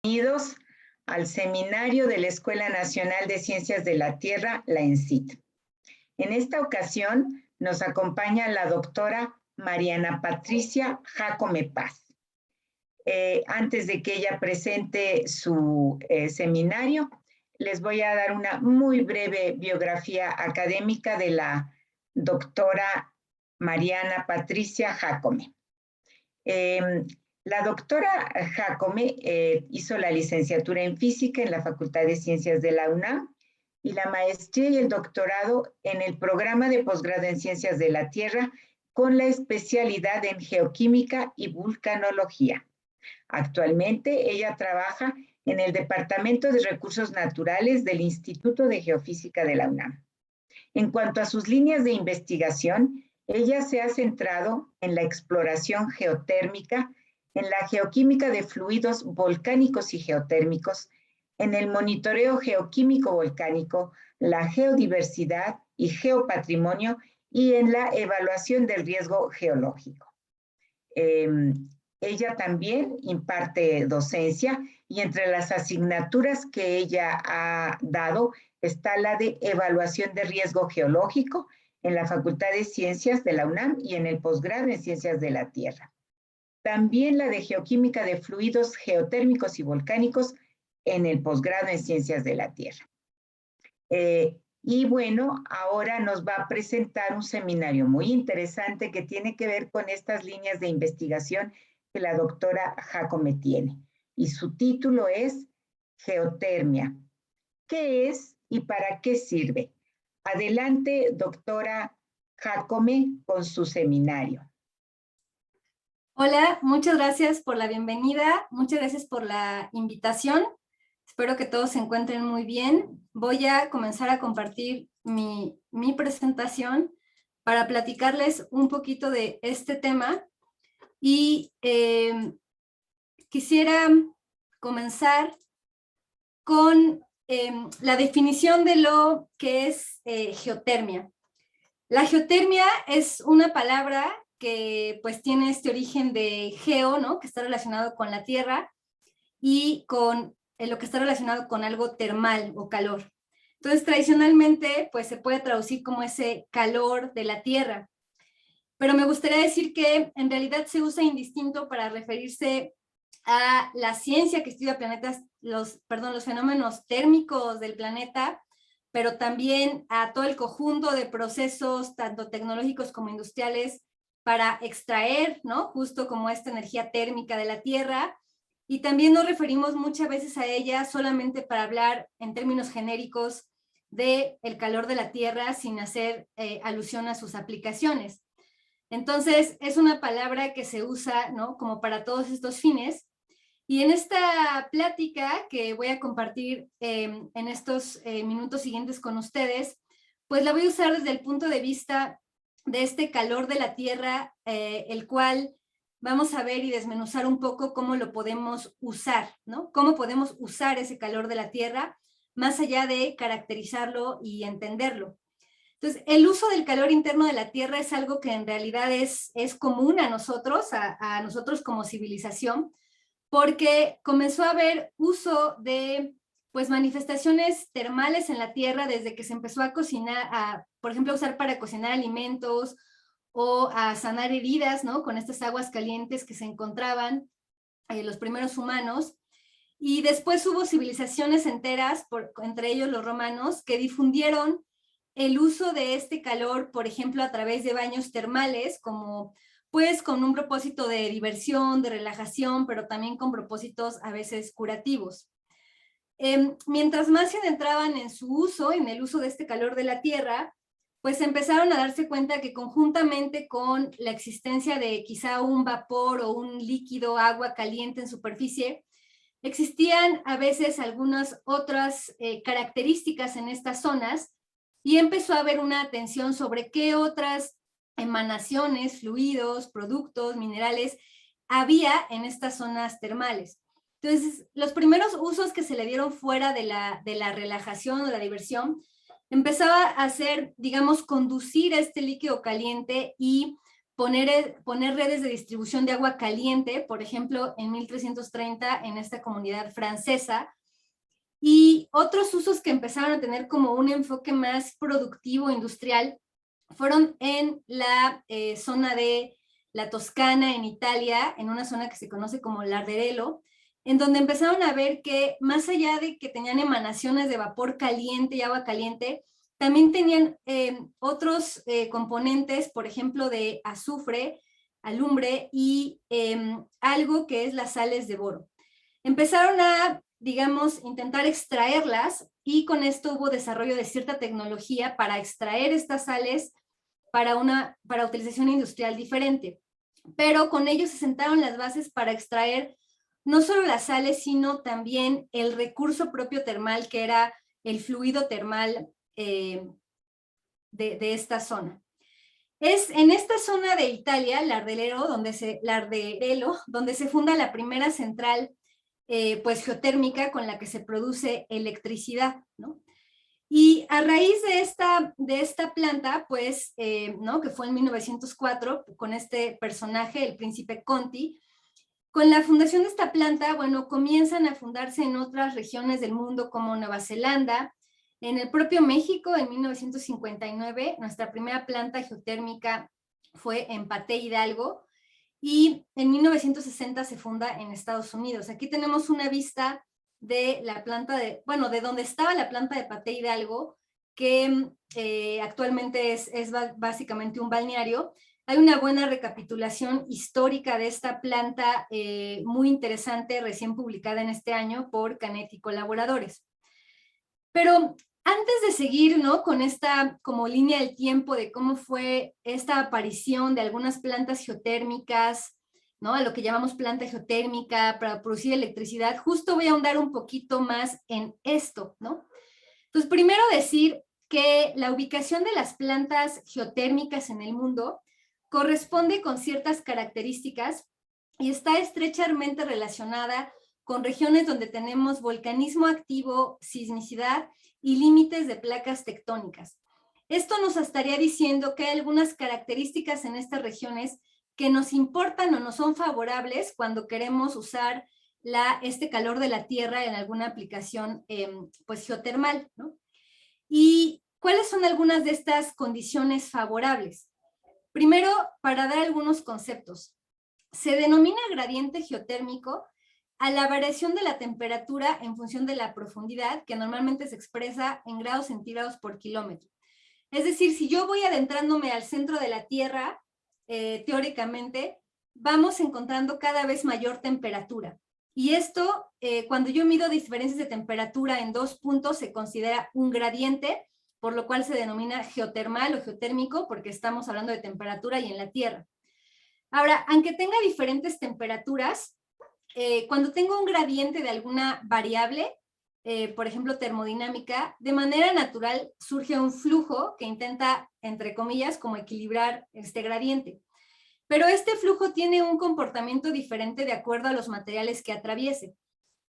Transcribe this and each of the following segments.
Bienvenidos al seminario de la Escuela Nacional de Ciencias de la Tierra, la ENCIT. En esta ocasión nos acompaña la doctora Mariana Patricia Jácome Paz. Antes de que ella presente su seminario, les voy a dar una muy breve biografía académica de la doctora Mariana Patricia Jácome. La doctora Jácome hizo la licenciatura en física en la Facultad de Ciencias de la UNAM y la maestría y el doctorado en el programa de posgrado en Ciencias de la Tierra con la especialidad en geoquímica y vulcanología. Actualmente ella trabaja en el Departamento de Recursos Naturales del Instituto de Geofísica de la UNAM. En cuanto a sus líneas de investigación, ella se ha centrado en la exploración geotérmica, en la geoquímica de fluidos volcánicos y geotérmicos, en el monitoreo geoquímico volcánico, la geodiversidad y geopatrimonio y en la evaluación del riesgo geológico. Ella también imparte docencia y entre las asignaturas que ella ha dado está la de evaluación de riesgo geológico en la Facultad de Ciencias de la UNAM y en el posgrado en Ciencias de la Tierra. También la de geoquímica de fluidos geotérmicos y volcánicos en el posgrado en Ciencias de la Tierra. Y bueno, ahora nos va a presentar un seminario muy interesante que tiene que ver con estas líneas de investigación que la doctora Jácome tiene. Y su título es Geotermia. ¿Qué es y para qué sirve? Adelante, doctora Jácome, con su seminario. Hola, muchas gracias por la bienvenida, muchas gracias por la invitación. Espero que todos se encuentren muy bien. Voy a comenzar a compartir mi presentación para platicarles un poquito de este tema y quisiera comenzar con la definición de lo que es geotermia. La geotermia es una palabra que pues tiene este origen de geo, ¿no? Que está relacionado con la tierra y con lo que está relacionado con algo termal o calor. Entonces, tradicionalmente, pues se puede traducir como ese calor de la tierra. Pero me gustaría decir que en realidad se usa indistinto para referirse a la ciencia que estudia planetas, los fenómenos térmicos del planeta, pero también a todo el conjunto de procesos, tanto tecnológicos como industriales, para extraer, ¿no? Justo como esta energía térmica de la Tierra, y también nos referimos muchas veces a ella solamente para hablar en términos genéricos del calor de la Tierra sin hacer alusión a sus aplicaciones. Entonces, es una palabra que se usa, ¿no? Como para todos estos fines. Y en esta plática que voy a compartir en estos minutos siguientes con ustedes, pues la voy a usar desde el punto de vista de este calor de la Tierra, el cual vamos a ver y desmenuzar un poco cómo lo podemos usar, ¿no? Cómo podemos usar ese calor de la Tierra, más allá de caracterizarlo y entenderlo. Entonces, el uso del calor interno de la Tierra es algo que en realidad es común a nosotros como civilización, porque comenzó a haber uso de pues manifestaciones termales en la Tierra desde que se empezó a cocinar, por ejemplo, a usar para cocinar alimentos o a sanar heridas, ¿no? Con estas aguas calientes que se encontraban los primeros humanos. Y después hubo civilizaciones enteras, entre ellos los romanos, que difundieron el uso de este calor, por ejemplo, a través de baños termales, como pues con un propósito de diversión, de relajación, pero también con propósitos a veces curativos. Mientras más se adentraban en su uso, en el uso de este calor de la Tierra, pues empezaron a darse cuenta que conjuntamente con la existencia de quizá un vapor o un líquido, agua caliente en superficie, existían a veces algunas otras características en estas zonas y empezó a haber una atención sobre qué otras emanaciones, fluidos, productos, minerales había en estas zonas termales. Entonces, los primeros usos que se le dieron fuera de la relajación o la diversión, empezaba a ser, digamos, conducir este líquido caliente y poner redes de distribución de agua caliente, por ejemplo, en 1330 en esta comunidad francesa, y otros usos que empezaron a tener como un enfoque más productivo, industrial, fueron en la zona de la Toscana, en Italia, en una zona que se conoce como Larderello, en donde empezaron a ver que más allá de que tenían emanaciones de vapor caliente y agua caliente, también tenían otros componentes, por ejemplo, de azufre, alumbre y algo que es las sales de boro. Empezaron a, digamos, intentar extraerlas y con esto hubo desarrollo de cierta tecnología para extraer estas sales para utilización industrial diferente. Pero con ello se sentaron las bases para extraer no solo las sales, sino también el recurso propio termal, que era el fluido termal de esta zona. Es en esta zona de Italia, Larderello, donde se funda la primera central pues geotérmica con la que se produce electricidad, ¿no? Y a raíz de esta planta, pues, ¿no? Que fue en 1904, con este personaje, el príncipe Conti, con la fundación de esta planta, bueno, comienzan a fundarse en otras regiones del mundo como Nueva Zelanda, en el propio México, en 1959, nuestra primera planta geotérmica fue en Paté Hidalgo, y en 1960 se funda en Estados Unidos. Aquí tenemos una vista de la planta de donde estaba la planta de Paté Hidalgo, que actualmente es básicamente un balneario. Hay una buena recapitulación histórica de esta planta muy interesante, recién publicada en este año por Canet y colaboradores. Pero antes de seguir, ¿no? Con esta como línea del tiempo de cómo fue esta aparición de algunas plantas geotérmicas, ¿no? A lo que llamamos planta geotérmica para producir electricidad, justo voy a ahondar un poquito más en esto, ¿no? Entonces, primero decir que la ubicación de las plantas geotérmicas en el mundo corresponde con ciertas características y está estrechamente relacionada con regiones donde tenemos volcanismo activo, sismicidad y límites de placas tectónicas. Esto nos estaría diciendo que hay algunas características en estas regiones que nos importan o nos son favorables cuando queremos usar este calor de la Tierra en alguna aplicación pues geotermal, ¿no? ¿Y cuáles son algunas de estas condiciones favorables? Primero, para dar algunos conceptos, se denomina gradiente geotérmico a la variación de la temperatura en función de la profundidad, que normalmente se expresa en grados centígrados por kilómetro. Es decir, si yo voy adentrándome al centro de la Tierra, teóricamente, vamos encontrando cada vez mayor temperatura. Y esto, cuando yo mido diferencias de temperatura en 2 puntos, se considera un gradiente, por lo cual se denomina geotermal o geotérmico, porque estamos hablando de temperatura y en la Tierra. Ahora, aunque tenga diferentes temperaturas, cuando tengo un gradiente de alguna variable, por ejemplo, termodinámica, de manera natural surge un flujo que intenta, entre comillas, como equilibrar este gradiente. Pero este flujo tiene un comportamiento diferente de acuerdo a los materiales que atraviese.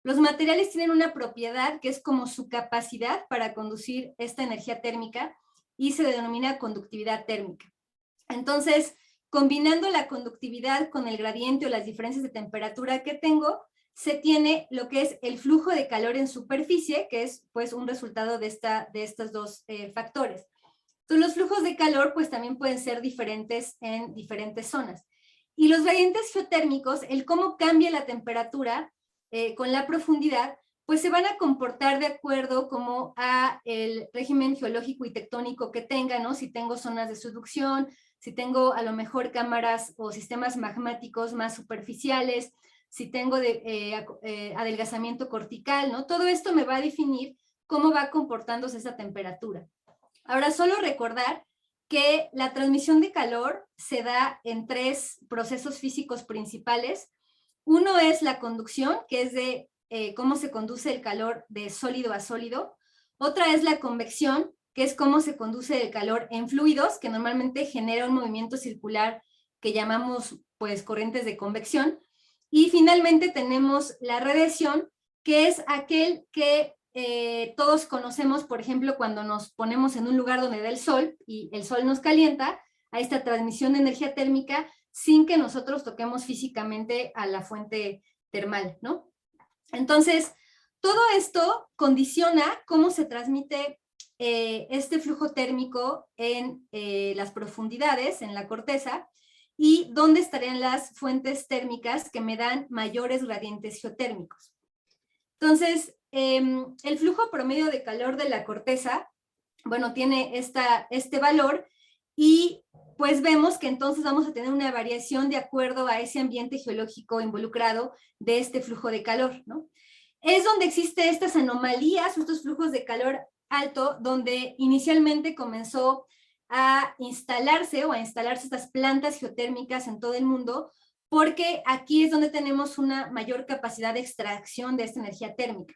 Los materiales tienen una propiedad que es como su capacidad para conducir esta energía térmica y se denomina conductividad térmica. Entonces, combinando la conductividad con el gradiente o las diferencias de temperatura que tengo, se tiene lo que es el flujo de calor en superficie, que es pues un resultado de estos dos factores. Entonces, los flujos de calor pues también pueden ser diferentes en diferentes zonas. Y los gradientes geotérmicos, el cómo cambia la temperatura con la profundidad, pues se van a comportar de acuerdo como a el régimen geológico y tectónico que tenga, ¿no? Si tengo zonas de subducción, si tengo a lo mejor cámaras o sistemas magmáticos más superficiales, si tengo adelgazamiento cortical, ¿no? Todo esto me va a definir cómo va comportándose esa temperatura. Ahora, solo recordar que la transmisión de calor se da en 3 procesos físicos principales. Uno es la conducción, que es de cómo se conduce el calor de sólido a sólido. Otra es la convección, que es cómo se conduce el calor en fluidos, que normalmente genera un movimiento circular que llamamos pues corrientes de convección. Y finalmente tenemos la radiación, que es aquel que todos conocemos, por ejemplo, cuando nos ponemos en un lugar donde da el sol y el sol nos calienta, a esta transmisión de energía térmica sin que nosotros toquemos físicamente a la fuente termal, ¿no? Entonces, todo esto condiciona cómo se transmite este flujo térmico en las profundidades, en la corteza, y dónde estarían las fuentes térmicas que me dan mayores gradientes geotérmicos. Entonces, el flujo promedio de calor de la corteza, bueno, tiene este valor, y pues vemos que entonces vamos a tener una variación de acuerdo a ese ambiente geológico involucrado de este flujo de calor, ¿no? Es donde existen estas anomalías, estos flujos de calor alto, donde inicialmente comenzó a instalarse estas plantas geotérmicas en todo el mundo, porque aquí es donde tenemos una mayor capacidad de extracción de esta energía térmica.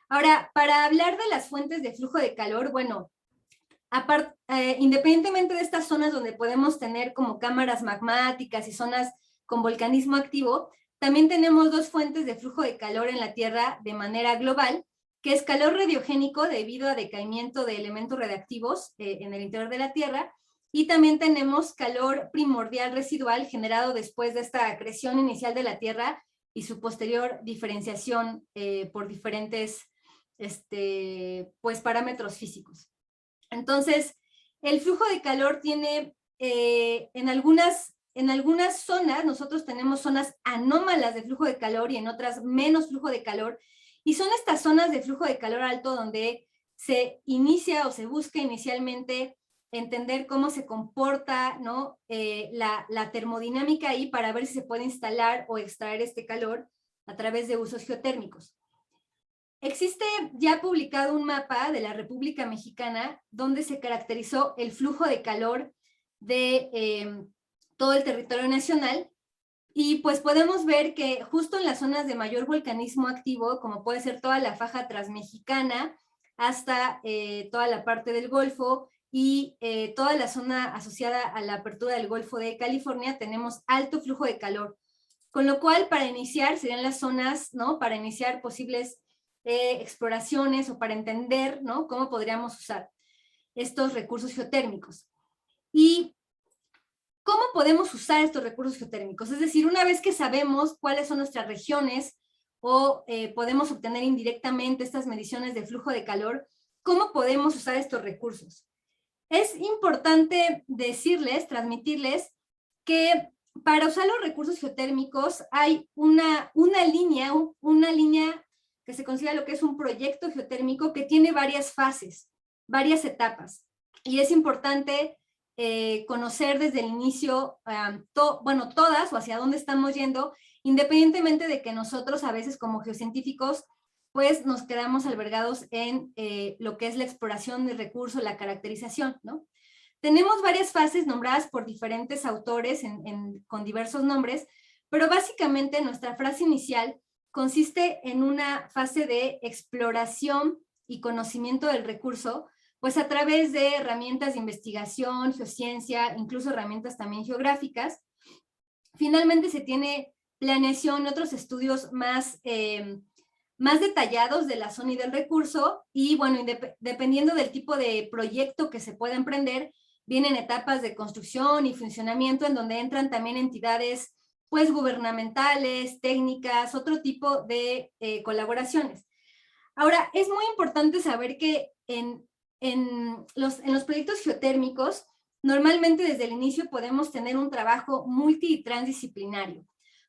Ahora, para hablar de las fuentes de flujo de calor, bueno, independientemente de estas zonas donde podemos tener como cámaras magmáticas y zonas con volcanismo activo, también tenemos dos fuentes de flujo de calor en la Tierra de manera global, que es calor radiogénico debido a decaimiento de elementos radiactivos en el interior de la Tierra, y también tenemos calor primordial residual generado después de esta acreción inicial de la Tierra y su posterior diferenciación por diferentes pues, parámetros físicos. Entonces, el flujo de calor tiene en algunas zonas, nosotros tenemos zonas anómalas de flujo de calor y en otras menos flujo de calor, y son estas zonas de flujo de calor alto donde se inicia o se busca inicialmente entender cómo se comporta, ¿no? la termodinámica ahí para ver si se puede instalar o extraer este calor a través de usos geotérmicos. Existe ya publicado un mapa de la República Mexicana donde se caracterizó el flujo de calor de todo el territorio nacional, y pues podemos ver que justo en las zonas de mayor volcanismo activo, como puede ser toda la faja transmexicana hasta toda la parte del Golfo y toda la zona asociada a la apertura del Golfo de California, tenemos alto flujo de calor, con lo cual para iniciar serían las zonas, ¿no? Para iniciar posibles exploraciones o para entender, ¿no? Cómo podríamos usar estos recursos geotérmicos. ¿Y cómo podemos usar estos recursos geotérmicos? Es decir, una vez que sabemos cuáles son nuestras regiones o podemos obtener indirectamente estas mediciones de flujo de calor, ¿cómo podemos usar estos recursos? Es importante decirles, transmitirles que para usar los recursos geotérmicos hay una línea que se considera lo que es un proyecto geotérmico que tiene varias fases, varias etapas. Y es importante conocer desde el inicio, todas o hacia dónde estamos yendo, independientemente de que nosotros a veces como geocientíficos pues nos quedamos albergados en lo que es la exploración del recurso, la caracterización, ¿no? Tenemos varias fases nombradas por diferentes autores con diversos nombres, pero básicamente nuestra frase inicial consiste en una fase de exploración y conocimiento del recurso, pues a través de herramientas de investigación, geociencia, incluso herramientas también geográficas. Finalmente se tiene planeación y otros estudios más detallados de la zona y del recurso, y bueno, dependiendo del tipo de proyecto que se pueda emprender, vienen etapas de construcción y funcionamiento en donde entran también entidades pues gubernamentales, técnicas, otro tipo de colaboraciones. Ahora, es muy importante saber que en los proyectos geotérmicos, normalmente desde el inicio podemos tener un trabajo multi y transdisciplinario.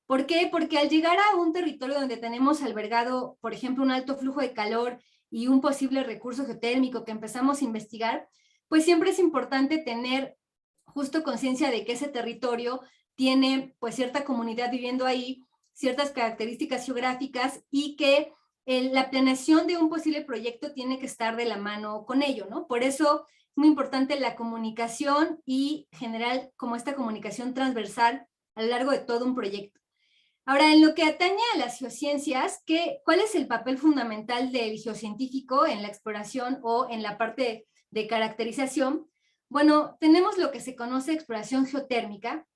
¿Por qué? Porque al llegar a un territorio donde tenemos albergado, por ejemplo, un alto flujo de calor y un posible recurso geotérmico que empezamos a investigar, pues siempre es importante tener justo conciencia de que ese territorio tiene pues cierta comunidad viviendo ahí, ciertas características geográficas, y que la planeación de un posible proyecto tiene que estar de la mano con ello, ¿no? Por eso es muy importante la comunicación y generar como esta comunicación transversal a lo largo de todo un proyecto. Ahora, en lo que atañe a las geociencias, ¿cuál es el papel fundamental del geocientífico en la exploración o en la parte de caracterización? Bueno, tenemos lo que se conoce exploración geotérmica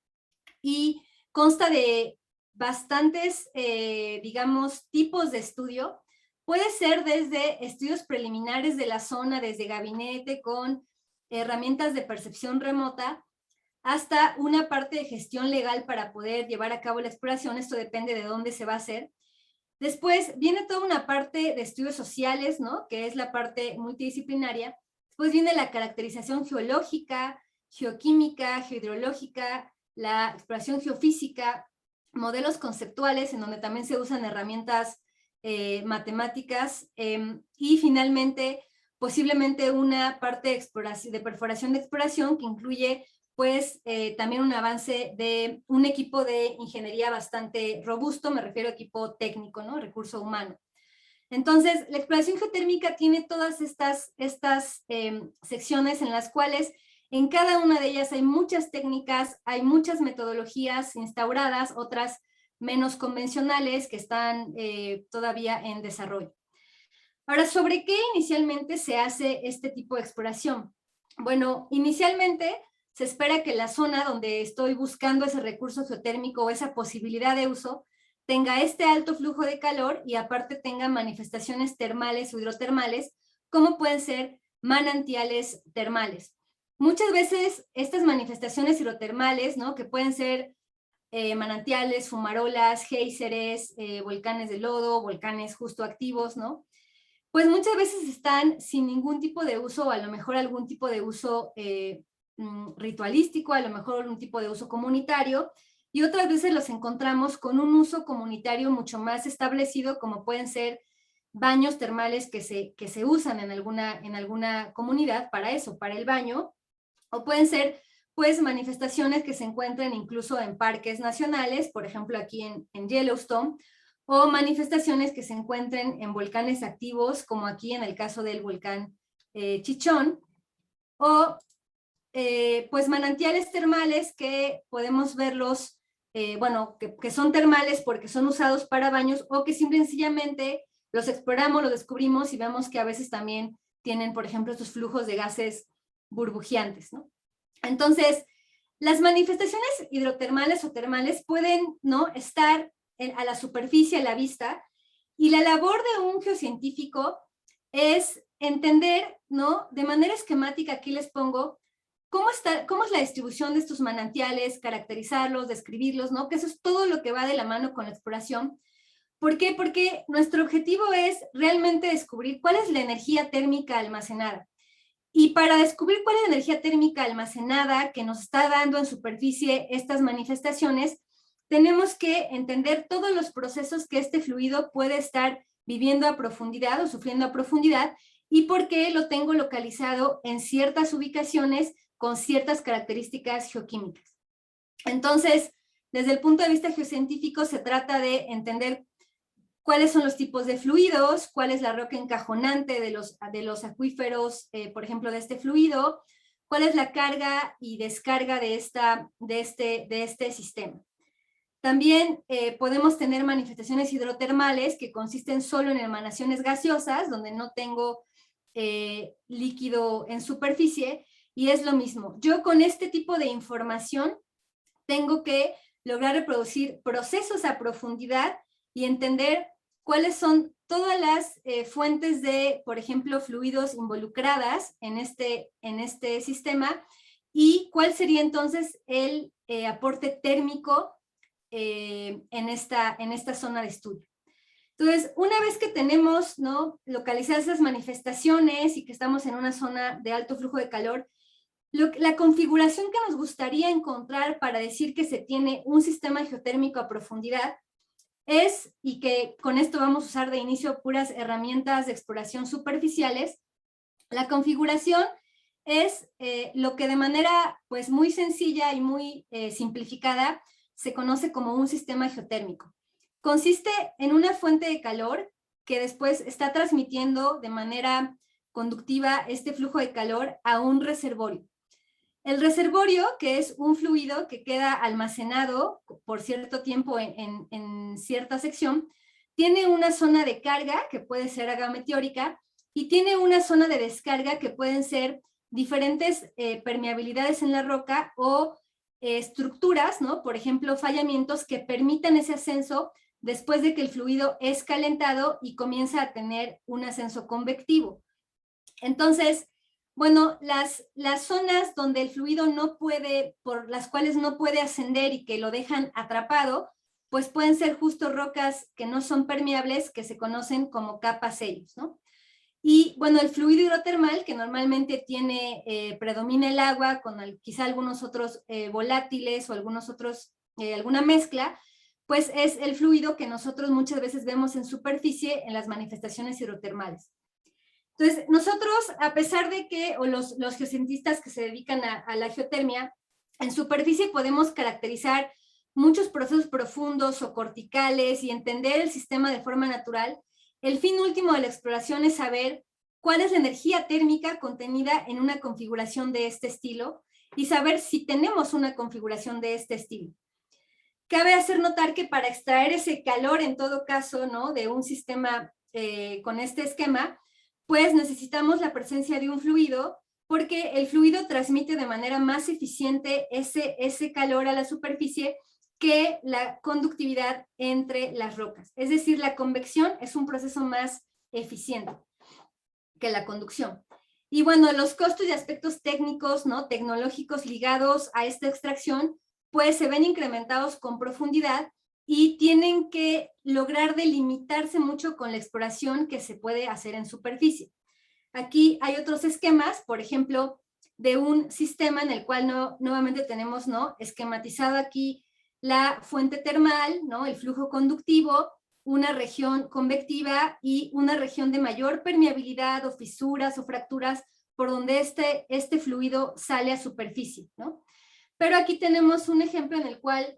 y consta de bastantes, digamos, tipos de estudio. Puede ser desde estudios preliminares de la zona, desde gabinete con herramientas de percepción remota, hasta una parte de gestión legal para poder llevar a cabo la exploración. Esto depende de dónde se va a hacer. Después viene toda una parte de estudios sociales, ¿no? Que es la parte multidisciplinaria. Después viene la caracterización geológica, geoquímica, geohidrológica, la exploración geofísica, modelos conceptuales, en donde también se usan herramientas matemáticas, y finalmente, posiblemente una parte de, exploración, de perforación de exploración que incluye pues también un avance de un equipo de ingeniería bastante robusto, me refiero a equipo técnico, ¿no? Recurso humano. Entonces, la exploración geotérmica tiene todas estas secciones en las cuales en cada una de ellas hay muchas técnicas, hay muchas metodologías instauradas, otras menos convencionales que están todavía en desarrollo. Ahora, ¿sobre qué inicialmente se hace este tipo de exploración? Bueno, inicialmente se espera que la zona donde estoy buscando ese recurso geotérmico o esa posibilidad de uso tenga este alto flujo de calor y aparte tenga manifestaciones termales o hidrotermales, como pueden ser manantiales termales. Muchas veces estas manifestaciones hidrotermales, ¿no? Que pueden ser manantiales, fumarolas, géiseres, volcanes de lodo, volcanes justo activos, ¿no? Pues muchas veces están sin ningún tipo de uso, o a lo mejor algún tipo de uso ritualístico, a lo mejor un tipo de uso comunitario, y otras veces los encontramos con un uso comunitario mucho más establecido, como pueden ser baños termales que se usan en alguna comunidad para eso, para el baño, o pueden ser pues manifestaciones que se encuentran incluso en parques nacionales, por ejemplo aquí en Yellowstone, o manifestaciones que se encuentren en volcanes activos, como aquí en el caso del volcán Chichón, o pues manantiales termales que podemos verlos, bueno, que son termales porque son usados para baños, o que simple y sencillamente los exploramos, los descubrimos y vemos que a veces también tienen, por ejemplo, estos flujos de gases burbujeantes, ¿no? Entonces, las manifestaciones hidrotermales o termales pueden, ¿no?, estar a la superficie, a la vista, y la labor de un geocientífico es entender, ¿no?, de manera esquemática, aquí les pongo, cómo es la distribución de estos manantiales, caracterizarlos, describirlos, ¿no?, que eso es todo lo que va de la mano con la exploración. ¿Por qué? Porque nuestro objetivo es realmente descubrir cuál es la energía térmica almacenada. Y para descubrir cuál es la energía térmica almacenada que nos está dando en superficie estas manifestaciones, tenemos que entender todos los procesos que este fluido puede estar viviendo a profundidad o sufriendo a profundidad, y por qué lo tengo localizado en ciertas ubicaciones con ciertas características geoquímicas. Entonces, desde el punto de vista geocientífico, se trata de entender cuáles son los tipos de fluidos, cuál es la roca encajonante de los acuíferos, por ejemplo, de este fluido, cuál es la carga y descarga de este sistema. También podemos tener manifestaciones hidrotermales que consisten solo en emanaciones gaseosas, donde no tengo líquido en superficie, y es lo mismo. Yo con este tipo de información tengo que lograr reproducir procesos a profundidad y entender cuáles son todas las fuentes de, por ejemplo, fluidos involucradas en este sistema, y cuál sería entonces el aporte térmico en esta zona de estudio. Entonces, una vez que tenemos, ¿no?, localizadas esas manifestaciones y que estamos en una zona de alto flujo de calor, la configuración que nos gustaría encontrar para decir que se tiene un sistema geotérmico a profundidad es, y que con esto vamos a usar de inicio puras herramientas de exploración superficiales, la configuración es lo que de manera pues muy sencilla y muy simplificada se conoce como un sistema geotérmico. Consiste en una fuente de calor que después está transmitiendo de manera conductiva este flujo de calor a un reservorio. El reservorio, que es un fluido que queda almacenado por cierto tiempo en cierta sección, tiene una zona de carga, que puede ser agua meteórica, y tiene una zona de descarga, que pueden ser diferentes permeabilidades en la roca o estructuras, ¿no? Por ejemplo, fallamientos que permitan ese ascenso después de que el fluido es calentado y comienza a tener un ascenso convectivo. Entonces, Bueno, las zonas donde el fluido no puede, por las cuales no puede ascender y que lo dejan atrapado, pues pueden ser justo rocas que no son permeables, que se conocen como capas sellos, ¿no? Y bueno, el fluido hidrotermal, que normalmente predomina el agua con quizá algunos otros volátiles o algunos otros, alguna mezcla, pues es el fluido que nosotros muchas veces vemos en superficie en las manifestaciones hidrotermales. Entonces, nosotros, a pesar de que, o los geocientistas que se dedican a la geotermia, en superficie podemos caracterizar muchos procesos profundos o corticales y entender el sistema de forma natural. El fin último de la exploración es saber cuál es la energía térmica contenida en una configuración de este estilo y saber si tenemos una configuración de este estilo. Cabe hacer notar que para extraer ese calor, en todo caso, ¿no?, de un sistema con este esquema, pues necesitamos la presencia de un fluido, porque el fluido transmite de manera más eficiente ese calor a la superficie que la conductividad entre las rocas. Es decir, la convección es un proceso más eficiente que la conducción. Y bueno, los costos y aspectos técnicos, ¿no?, tecnológicos ligados a esta extracción, pues se ven incrementados con profundidad y tienen que lograr delimitarse mucho con la exploración que se puede hacer en superficie. Aquí hay otros esquemas, por ejemplo, de un sistema en el cual nuevamente tenemos, ¿no?, esquematizado aquí la fuente termal, ¿no?, el flujo conductivo, una región convectiva y una región de mayor permeabilidad o fisuras o fracturas por donde este fluido sale a superficie, ¿no? Pero aquí tenemos un ejemplo en el cual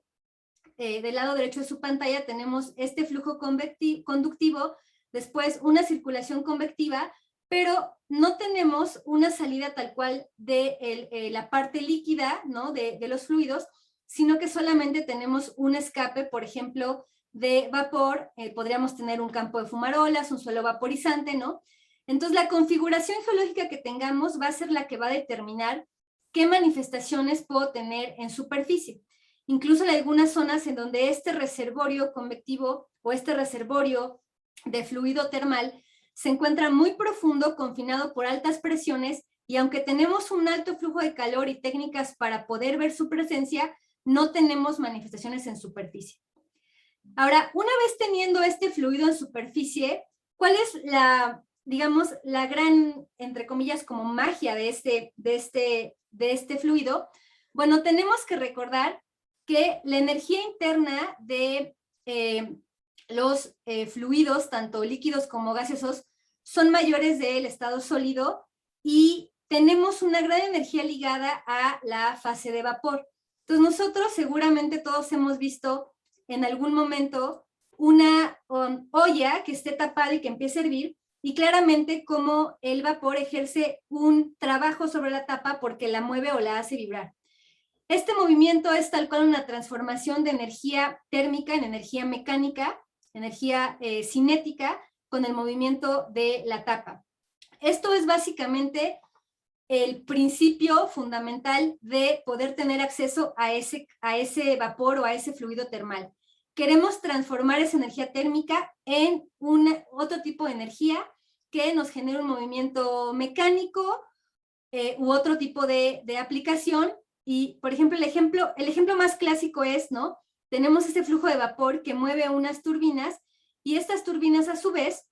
del lado derecho de su pantalla tenemos este flujo conductivo, después una circulación convectiva, pero no tenemos una salida tal cual de la parte líquida, ¿no?, de los fluidos, sino que solamente tenemos un escape, por ejemplo, de vapor. Podríamos tener un campo de fumarolas, un suelo vaporizante, ¿no? Entonces, la configuración geológica que tengamos va a ser la que va a determinar qué manifestaciones puedo tener en superficie. Incluso hay algunas zonas en donde este reservorio convectivo o este reservorio de fluido termal se encuentra muy profundo, confinado por altas presiones, y aunque tenemos un alto flujo de calor y técnicas para poder ver su presencia, no tenemos manifestaciones en superficie. Ahora, una vez teniendo este fluido en superficie, ¿cuál es digamos, la gran, entre comillas, como magia de este fluido? Bueno, tenemos que recordar que la energía interna de los fluidos, tanto líquidos como gaseosos, son mayores del estado sólido y tenemos una gran energía ligada a la fase de vapor. Entonces, nosotros seguramente todos hemos visto en algún momento una olla que esté tapada y que empiece a hervir, y claramente cómo el vapor ejerce un trabajo sobre la tapa porque la mueve o la hace vibrar. Este movimiento es tal cual una transformación de energía térmica en energía mecánica, energía cinética, con el movimiento de la tapa. Esto es básicamente el principio fundamental de poder tener acceso a ese vapor o a ese fluido termal. Queremos transformar esa energía térmica en otro tipo de energía que nos genere un movimiento mecánico u otro tipo de aplicación. Y, por ejemplo, el ejemplo más clásico es, ¿no?, tenemos este flujo de vapor que mueve unas turbinas, y estas turbinas a su vez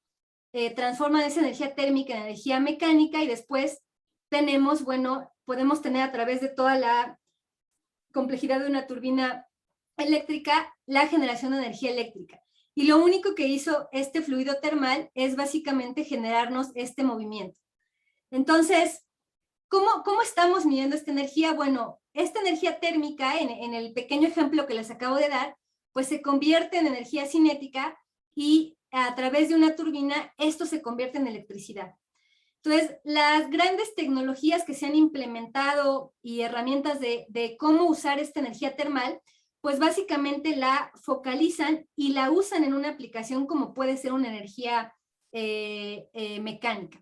transforman esa energía térmica en energía mecánica, y después tenemos, bueno, podemos tener a través de toda la complejidad de una turbina eléctrica la generación de energía eléctrica. Y lo único que hizo este fluido termal es básicamente generarnos este movimiento. Entonces, ¿cómo estamos midiendo esta energía? Bueno, esta energía térmica, en el pequeño ejemplo que les acabo de dar, pues se convierte en energía cinética, y a través de una turbina esto se convierte en electricidad. Entonces, las grandes tecnologías que se han implementado y herramientas de cómo usar esta energía termal, pues básicamente la focalizan y la usan en una aplicación como puede ser una energía mecánica.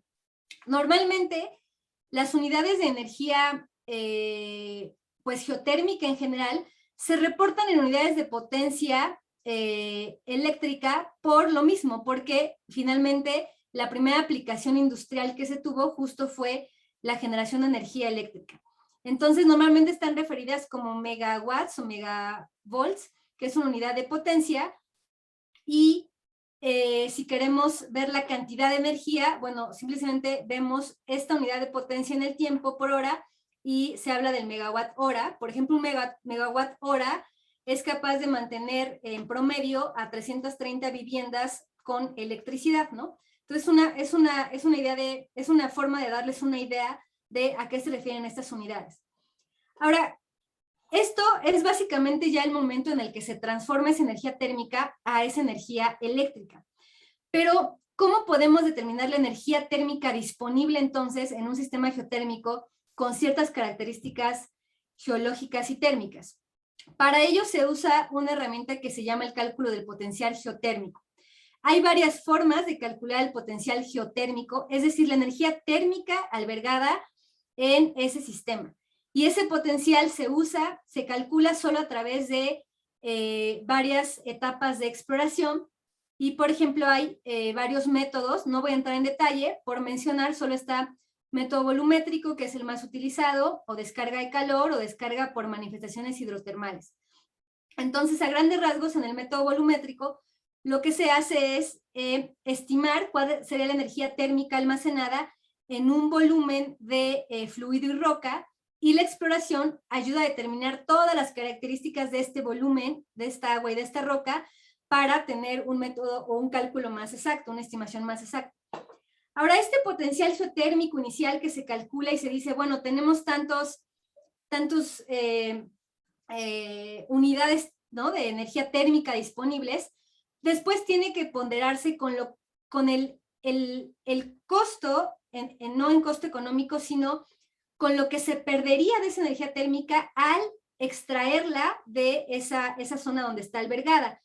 Normalmente, las unidades de energía pues geotérmica en general se reportan en unidades de potencia eléctrica por lo mismo, porque finalmente la primera aplicación industrial que se tuvo justo fue la generación de energía eléctrica. Entonces, normalmente están referidas como megawatts o megavolts, que es una unidad de potencia, y si queremos ver la cantidad de energía, bueno, simplemente vemos esta unidad de potencia en el tiempo por hora y se habla del megawatt hora. Por ejemplo, un megawatt hora es capaz de mantener en promedio a 330 viviendas con electricidad, ¿no? Entonces, es una forma de darles una idea de a qué se refieren estas unidades. Ahora, esto es básicamente ya el momento en el que se transforma esa energía térmica a esa energía eléctrica. Pero, ¿cómo podemos determinar la energía térmica disponible entonces en un sistema geotérmico con ciertas características geológicas y térmicas? Para ello se usa una herramienta que se llama el cálculo del potencial geotérmico. Hay varias formas de calcular el potencial geotérmico, es decir, la energía térmica albergada en ese sistema. Y ese potencial se calcula solo a través de varias etapas de exploración. Y, por ejemplo, hay varios métodos, no voy a entrar en detalle, por mencionar, solo está método volumétrico, que es el más utilizado, o descarga de calor, o descarga por manifestaciones hidrotermales. Entonces, a grandes rasgos, en el método volumétrico, lo que se hace es estimar cuál sería la energía térmica almacenada en un volumen de fluido y roca, y la exploración ayuda a determinar todas las características de este volumen, de esta agua y de esta roca, para tener un método o un cálculo más exacto, una estimación más exacta. Ahora, este potencial geotérmico inicial que se calcula y se dice, bueno, tenemos tantos unidades, ¿no?, de energía térmica disponibles, después tiene que ponderarse con el costo, no en costo económico, sino con lo que se perdería de esa energía térmica al extraerla de esa zona donde está albergada.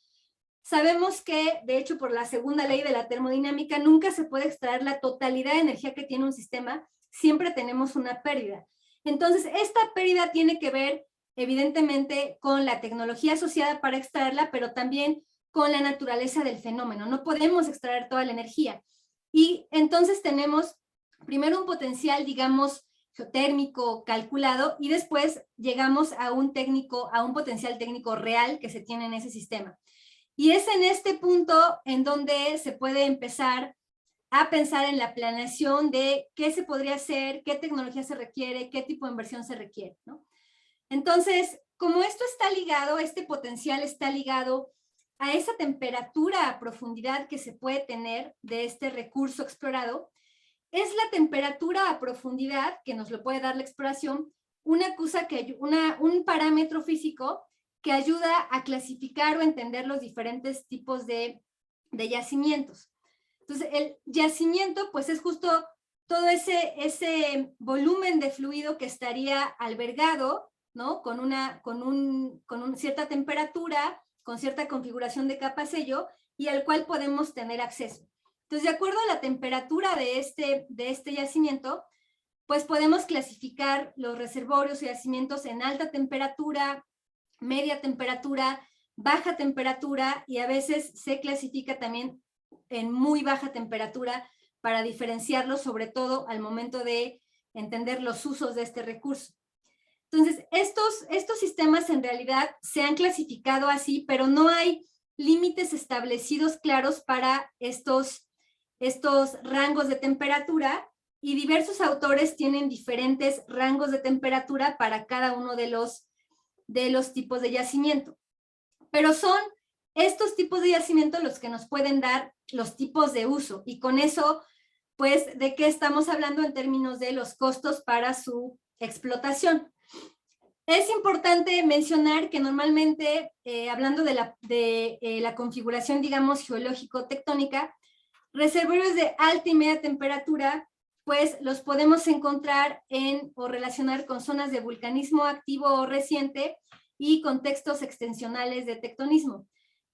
Sabemos que, de hecho, por la segunda ley de la termodinámica, nunca se puede extraer la totalidad de energía que tiene un sistema, siempre tenemos una pérdida. Entonces, esta pérdida tiene que ver, evidentemente, con la tecnología asociada para extraerla, pero también con la naturaleza del fenómeno. No podemos extraer toda la energía. Y entonces tenemos primero un potencial, digamos, geotérmico calculado, y después llegamos a un potencial técnico real que se tiene en ese sistema. Y es en este punto en donde se puede empezar a pensar en la planeación de qué se podría hacer, qué tecnología se requiere, qué tipo de inversión se requiere, ¿no? Entonces, como esto está ligado, este potencial está ligado a esa temperatura a profundidad que se puede tener de este recurso explorado, es la temperatura a profundidad, que nos lo puede dar la exploración, un parámetro físico que ayuda a clasificar o entender los diferentes tipos de yacimientos. Entonces, el yacimiento, pues, es justo todo ese volumen de fluido que estaría albergado, ¿no?, con cierta temperatura, con cierta configuración de capa-sello, y al cual podemos tener acceso. Entonces, de acuerdo a la temperatura de este yacimiento, pues podemos clasificar los reservorios y yacimientos en alta temperatura, media temperatura, baja temperatura, y a veces se clasifica también en muy baja temperatura para diferenciarlos, sobre todo al momento de entender los usos de este recurso. Entonces, estos sistemas en realidad se han clasificado así, pero no hay límites establecidos claros para estos rangos de temperatura, y diversos autores tienen diferentes rangos de temperatura para cada uno de los tipos de yacimiento. Pero son estos tipos de yacimiento los que nos pueden dar los tipos de uso, y con eso, pues, ¿de qué estamos hablando en términos de los costos para su explotación? Es importante mencionar que normalmente, hablando de la configuración, digamos, geológico-tectónica, reservorios de alta y media temperatura, pues los podemos encontrar o relacionar con zonas de vulcanismo activo o reciente y contextos extensionales de tectonismo.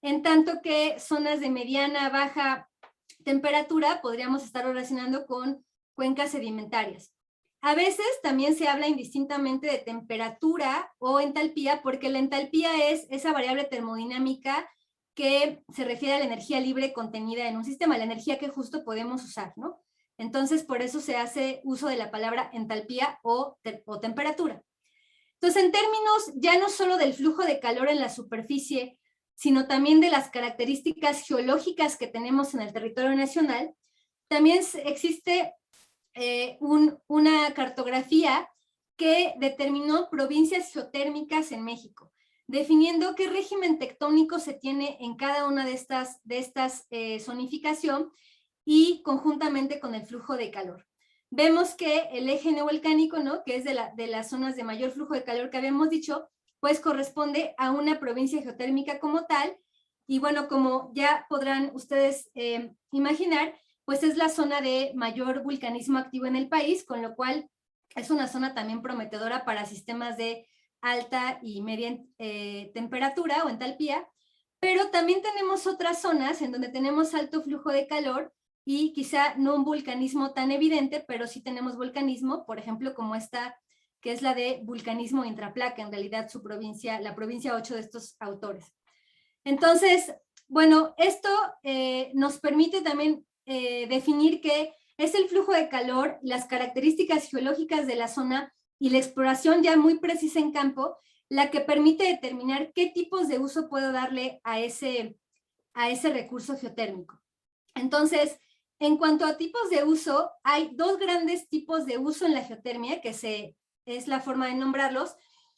En tanto que zonas de mediana a baja temperatura podríamos estar relacionando con cuencas sedimentarias. A veces también se habla indistintamente de temperatura o entalpía, porque la entalpía es esa variable termodinámica que se refiere a la energía libre contenida en un sistema, la energía que justo podemos usar, ¿no? Entonces, por eso se hace uso de la palabra entalpía o temperatura. Entonces, en términos ya no solo del flujo de calor en la superficie, sino también de las características geológicas que tenemos en el territorio nacional, también existe una cartografía que determinó provincias geotérmicas en México, definiendo qué régimen tectónico se tiene en cada una de estas zonificación y conjuntamente con el flujo de calor. Vemos que el eje neovolcánico, ¿no?, que es de las zonas de mayor flujo de calor que habíamos dicho, pues corresponde a una provincia geotérmica como tal, y bueno, como ya podrán ustedes imaginar, pues es la zona de mayor vulcanismo activo en el país, con lo cual es una zona también prometedora para sistemas de alta y media temperatura o entalpía, pero también tenemos otras zonas en donde tenemos alto flujo de calor y quizá no un vulcanismo tan evidente, pero sí tenemos vulcanismo, por ejemplo, como esta, que es la de vulcanismo intraplaca, en realidad su provincia, la provincia 8 de estos autores. Entonces, bueno, esto nos permite también definir qué es el flujo de calor, las características geológicas de la zona y la exploración ya muy precisa en campo, la que permite determinar qué tipos de uso puedo darle a ese recurso geotérmico. Entonces, en cuanto a tipos de uso, hay dos grandes tipos de uso en la geotermia, que es la forma de nombrarlos,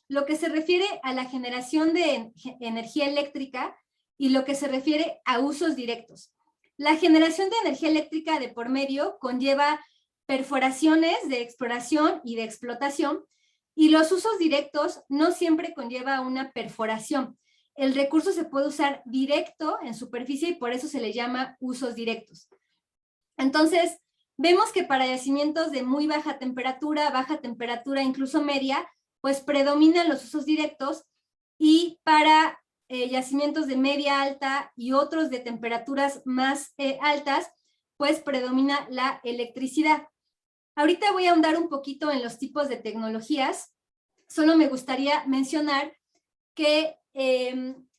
lo que se refiere a la generación de energía eléctrica y lo que se refiere a usos directos. La generación de energía eléctrica de por medio conlleva perforaciones de exploración y de explotación, y los usos directos no siempre conlleva una perforación. El recurso se puede usar directo en superficie y por eso se le llama usos directos. Entonces, vemos que para yacimientos de muy baja temperatura, incluso media, pues predominan los usos directos, y para yacimientos de media alta y otros de temperaturas más altas, pues predomina la electricidad. Ahorita voy a ahondar un poquito en los tipos de tecnologías. Solo me gustaría mencionar que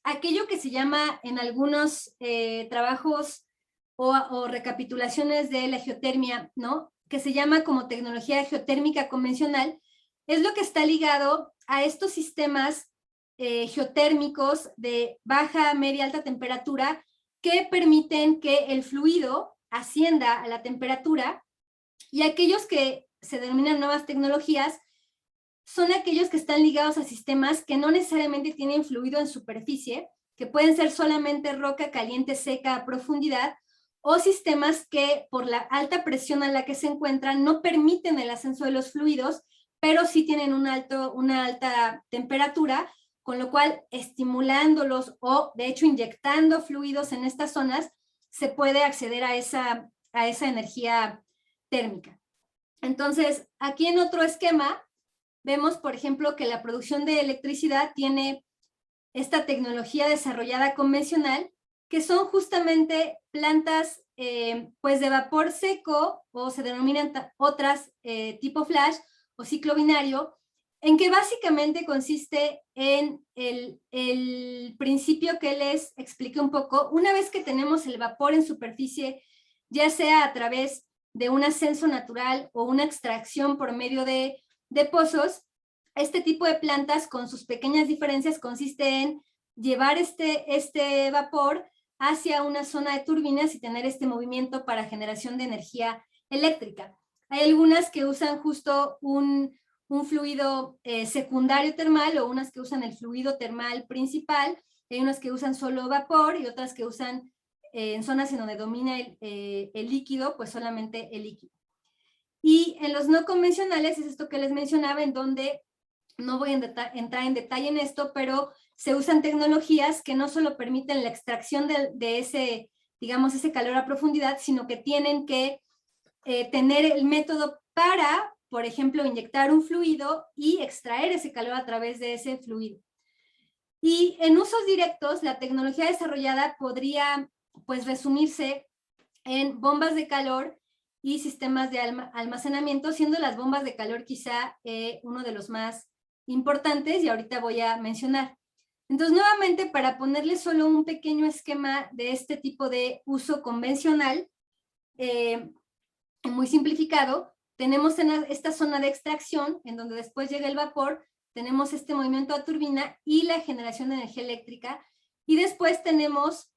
aquello que se llama en algunos trabajos o recapitulaciones de la geotermia, ¿no?, que se llama como tecnología geotérmica convencional, es lo que está ligado a estos sistemas geotérmicos de baja, media, alta temperatura que permiten que el fluido ascienda a la temperatura, y aquellos que se denominan nuevas tecnologías son aquellos que están ligados a sistemas que no necesariamente tienen fluido en superficie, que pueden ser solamente roca caliente seca a profundidad, o sistemas que por la alta presión a la que se encuentran no permiten el ascenso de los fluidos, pero sí tienen una alta temperatura, con lo cual estimulándolos o de hecho inyectando fluidos en estas zonas se puede acceder a esa energía térmica. Entonces, aquí en otro esquema vemos, por ejemplo, que la producción de electricidad tiene esta tecnología desarrollada convencional, que son justamente plantas pues de vapor seco, o se denominan otras tipo flash o ciclo binario, en que básicamente consiste en el principio que les expliqué un poco. Una vez que tenemos el vapor en superficie, ya sea a través de un ascenso natural o una extracción por medio de pozos, este tipo de plantas, con sus pequeñas diferencias, consiste en llevar este vapor hacia una zona de turbinas y tener este movimiento para generación de energía eléctrica. Hay algunas que usan justo un fluido secundario termal, o unas que usan el fluido termal principal. Hay unas que usan solo vapor y otras que usan en zonas en donde domina el líquido, pues solamente el líquido. Y en los no convencionales es esto que les mencionaba, en donde no voy a entrar en detalle en esto, pero se usan tecnologías que no solo permiten la extracción de ese, digamos, ese calor a profundidad, sino que tienen que tener el método para, por ejemplo, inyectar un fluido y extraer ese calor a través de ese fluido. Y en usos directos, la tecnología desarrollada podría, pues, resumirse en bombas de calor y sistemas de almacenamiento, siendo las bombas de calor quizá uno de los más importantes, y ahorita voy a mencionar. Entonces, nuevamente, para ponerles solo un pequeño esquema de este tipo de uso convencional, muy simplificado, tenemos en esta zona de extracción, en donde después llega el vapor, tenemos este movimiento a turbina y la generación de energía eléctrica, y después tenemos,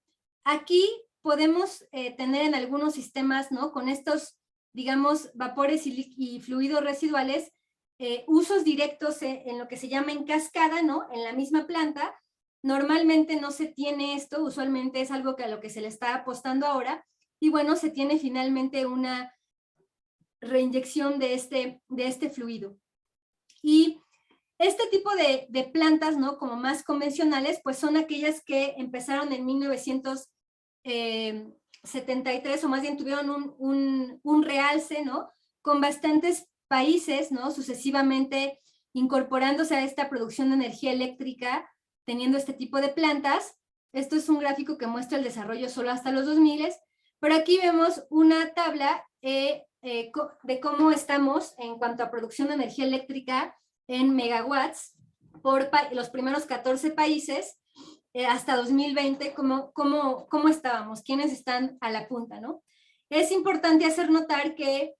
aquí podemos tener en algunos sistemas, ¿no? Con estos, digamos, vapores y fluidos residuales, usos directos en lo que se llama en cascada, ¿no? En la misma planta. Normalmente no se tiene esto, usualmente es algo que a lo que se le está apostando ahora, y bueno, se tiene finalmente una reinyección de este fluido. Y este tipo de plantas, ¿no? Como más convencionales, pues son aquellas que empezaron en 1973, o más bien tuvieron un realce, ¿no? Con bastantes países, ¿no? Sucesivamente incorporándose a esta producción de energía eléctrica, teniendo este tipo de plantas. Esto es un gráfico que muestra el desarrollo solo hasta los 2000, pero aquí vemos una tabla de cómo estamos en cuanto a producción de energía eléctrica en megawatts por los primeros 14 países hasta 2020, cómo estábamos, quiénes están a la punta, ¿no? Es importante hacer notar que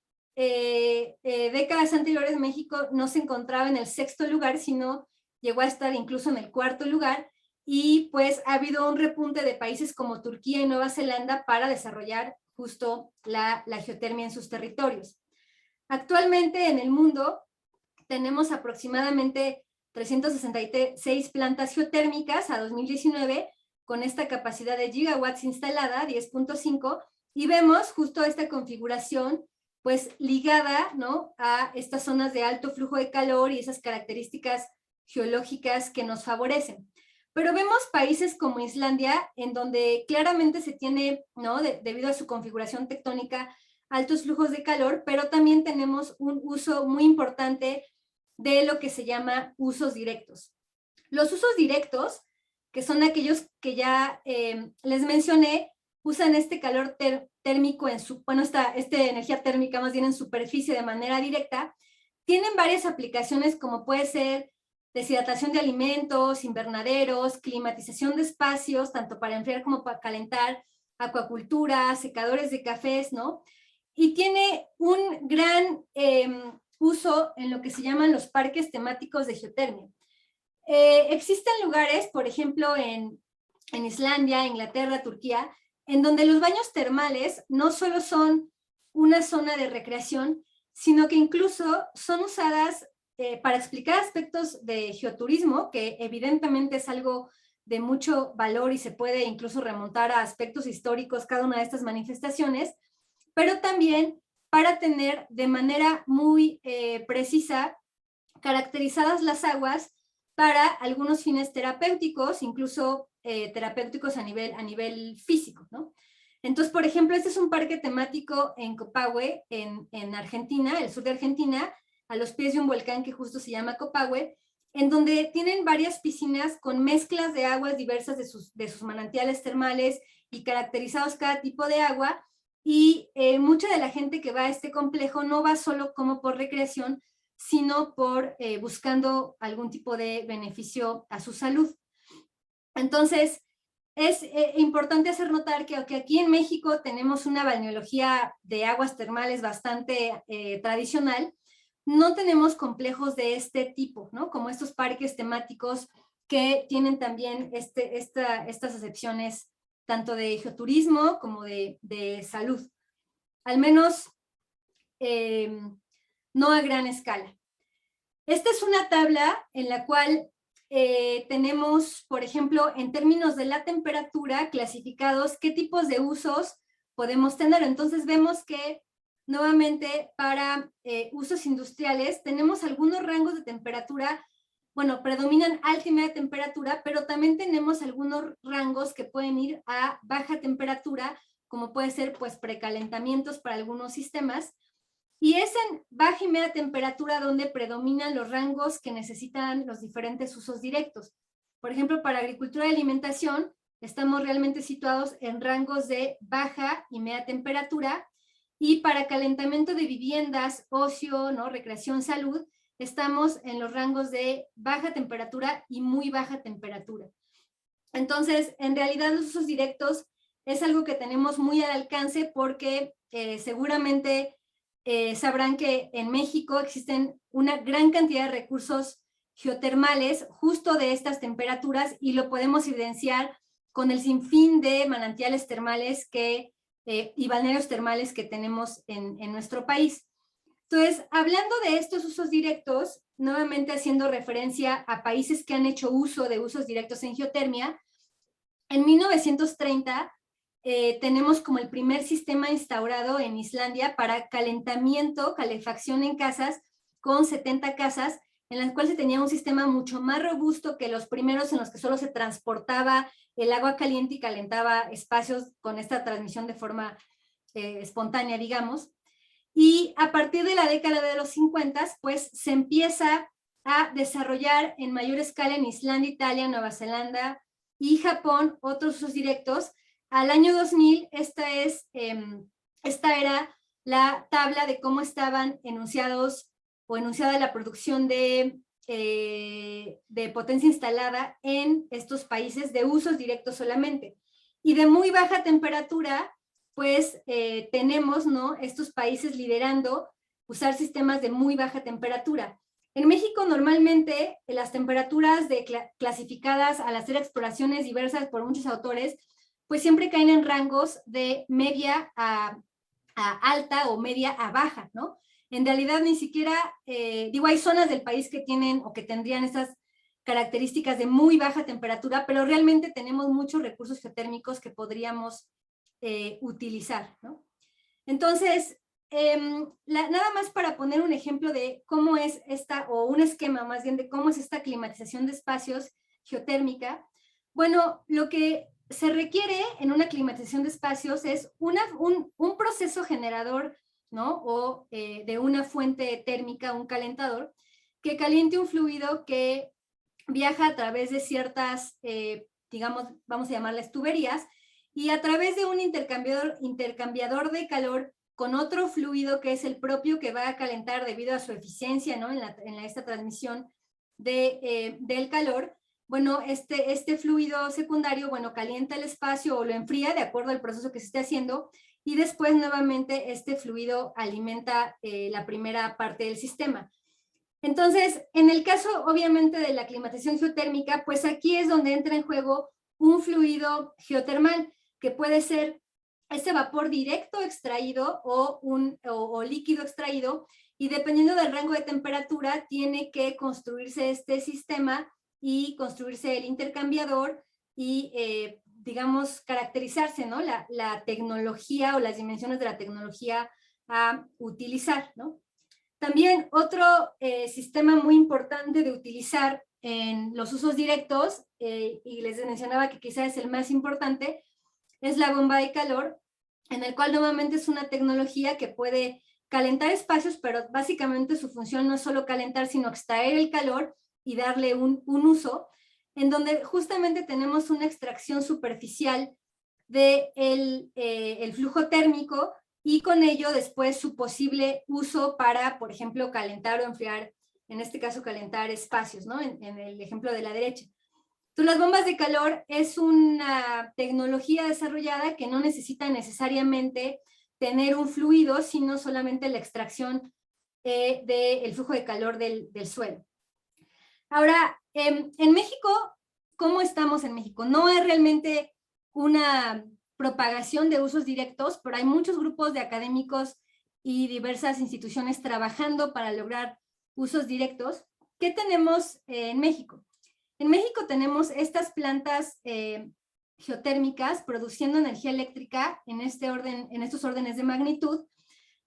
décadas anteriores México no se encontraba en el 6º lugar, sino llegó a estar incluso en el 4º lugar, y pues ha habido un repunte de países como Turquía y Nueva Zelanda para desarrollar justo la geotermia en sus territorios. Actualmente en el mundo tenemos aproximadamente 366 plantas geotérmicas a 2019, con esta capacidad de gigawatts instalada, 10.5, y vemos justo esta configuración pues ligada, ¿no? A estas zonas de alto flujo de calor y esas características geológicas que nos favorecen. Pero vemos países como Islandia, en donde claramente se tiene, ¿no? Debido a su configuración tectónica, altos flujos de calor, pero también tenemos un uso muy importante de lo que se llama usos directos. Los usos directos, que son aquellos que ya les mencioné, usan este calor térmico en su, bueno, esta energía térmica más bien en superficie de manera directa, tienen varias aplicaciones como puede ser deshidratación de alimentos, invernaderos, climatización de espacios, tanto para enfriar como para calentar, acuacultura, secadores de cafés, ¿no? Y tiene un gran uso en lo que se llaman los parques temáticos de geotermia. Existen lugares, por ejemplo, en Islandia, Inglaterra, Turquía, en donde los baños termales no solo son una zona de recreación, sino que incluso son usadas para explicar aspectos de geoturismo, que evidentemente es algo de mucho valor y se puede incluso remontar a aspectos históricos cada una de estas manifestaciones, pero también para tener de manera muy precisa caracterizadas las aguas para algunos fines terapéuticos, incluso terapéuticos a nivel físico, ¿no? Entonces, por ejemplo, este es un parque temático en Copahue, en Argentina, el sur de Argentina, a los pies de un volcán que justo se llama Copahue, en donde tienen varias piscinas con mezclas de aguas diversas de sus manantiales termales y caracterizados cada tipo de agua, y mucha de la gente que va a este complejo no va solo como por recreación, sino por buscando algún tipo de beneficio a su salud. Entonces, es importante hacer notar que aunque aquí en México tenemos una balneología de aguas termales bastante tradicional, no tenemos complejos de este tipo, ¿no? Como estos parques temáticos que tienen también estas acepciones tanto de geoturismo como de salud. Al menos no a gran escala. Esta es una tabla en la cual tenemos, por ejemplo, en términos de la temperatura, clasificados qué tipos de usos podemos tener. Entonces vemos que nuevamente para usos industriales tenemos algunos rangos de temperatura, bueno, predominan alta y media temperatura, pero también tenemos algunos rangos que pueden ir a baja temperatura, como puede ser pues precalentamientos para algunos sistemas. Y es en baja y media temperatura donde predominan los rangos que necesitan los diferentes usos directos. Por ejemplo, para agricultura y alimentación, estamos realmente situados en rangos de baja y media temperatura, y para calentamiento de viviendas, ocio, ¿no? Recreación, salud, estamos en los rangos de baja temperatura y muy baja temperatura. Entonces, en realidad los usos directos es algo que tenemos muy al alcance porque seguramente sabrán que en México existen una gran cantidad de recursos geotermales justo de estas temperaturas y lo podemos evidenciar con el sinfín de manantiales termales y balnearios termales que tenemos en nuestro país. Entonces, hablando de estos usos directos, nuevamente haciendo referencia a países que han hecho uso de usos directos en geotermia, en 1930 tenemos como el primer sistema instaurado en Islandia para calefacción en casas, con 70 casas, en las cuales se tenía un sistema mucho más robusto que los primeros en los que solo se transportaba el agua caliente y calentaba espacios con esta transmisión de forma espontánea, digamos. Y a partir de la década de los 50, pues se empieza a desarrollar en mayor escala en Islandia, Italia, Nueva Zelanda y Japón otros usos directos. Al año 2000, esta era la tabla de cómo estaban enunciada la producción de potencia instalada en estos países de usos directos solamente. Y de muy baja temperatura, pues tenemos, ¿no?, estos países liderando usar sistemas de muy baja temperatura. En México normalmente las temperaturas clasificadas al hacer exploraciones diversas por muchos autores, pues siempre caen en rangos de media a alta o media a baja, ¿no? En realidad ni siquiera, hay zonas del país que tienen o que tendrían esas características de muy baja temperatura, pero realmente tenemos muchos recursos geotérmicos que podríamos utilizar, ¿no? Entonces, nada más para poner un ejemplo de cómo es o un esquema más bien de cómo es esta climatización de espacios geotérmica. Bueno, lo que se requiere en una climatización de espacios es un proceso generador, ¿no?, o de una fuente térmica, un calentador, que caliente un fluido que viaja a través de ciertas, digamos, vamos a llamarlas tuberías, y a través de un intercambiador de calor con otro fluido que es el propio que va a calentar debido a su eficiencia, ¿no?, en esta transmisión del calor. Bueno, este fluido secundario, bueno, calienta el espacio o lo enfría de acuerdo al proceso que se esté haciendo, y después nuevamente este fluido alimenta la primera parte del sistema. Entonces, en el caso obviamente de la climatización geotérmica, pues aquí es donde entra en juego un fluido geotermal, que puede ser ese vapor directo extraído o líquido extraído, y dependiendo del rango de temperatura tiene que construirse este sistema y construirse el intercambiador y, digamos, caracterizarse, ¿no?, la tecnología o las dimensiones de la tecnología a utilizar, ¿no? También otro sistema muy importante de utilizar en los usos directos, y les mencionaba que quizás es el más importante, es la bomba de calor, en el cual nuevamente es una tecnología que puede calentar espacios, pero básicamente su función no es solo calentar, sino extraer el calor y darle un uso, en donde justamente tenemos una extracción superficial del el flujo térmico, y con ello después su posible uso para, por ejemplo, calentar o enfriar, en este caso calentar espacios, ¿no?, en el ejemplo de la derecha. Entonces, las bombas de calor es una tecnología desarrollada que no necesita necesariamente tener un fluido, sino solamente la extracción del flujo de calor del suelo. Ahora, en México, ¿cómo estamos en México? No es realmente una propagación de usos directos, pero hay muchos grupos de académicos y diversas instituciones trabajando para lograr usos directos. ¿Qué tenemos en México? En México tenemos estas plantas geotérmicas produciendo energía eléctrica en estos órdenes de magnitud,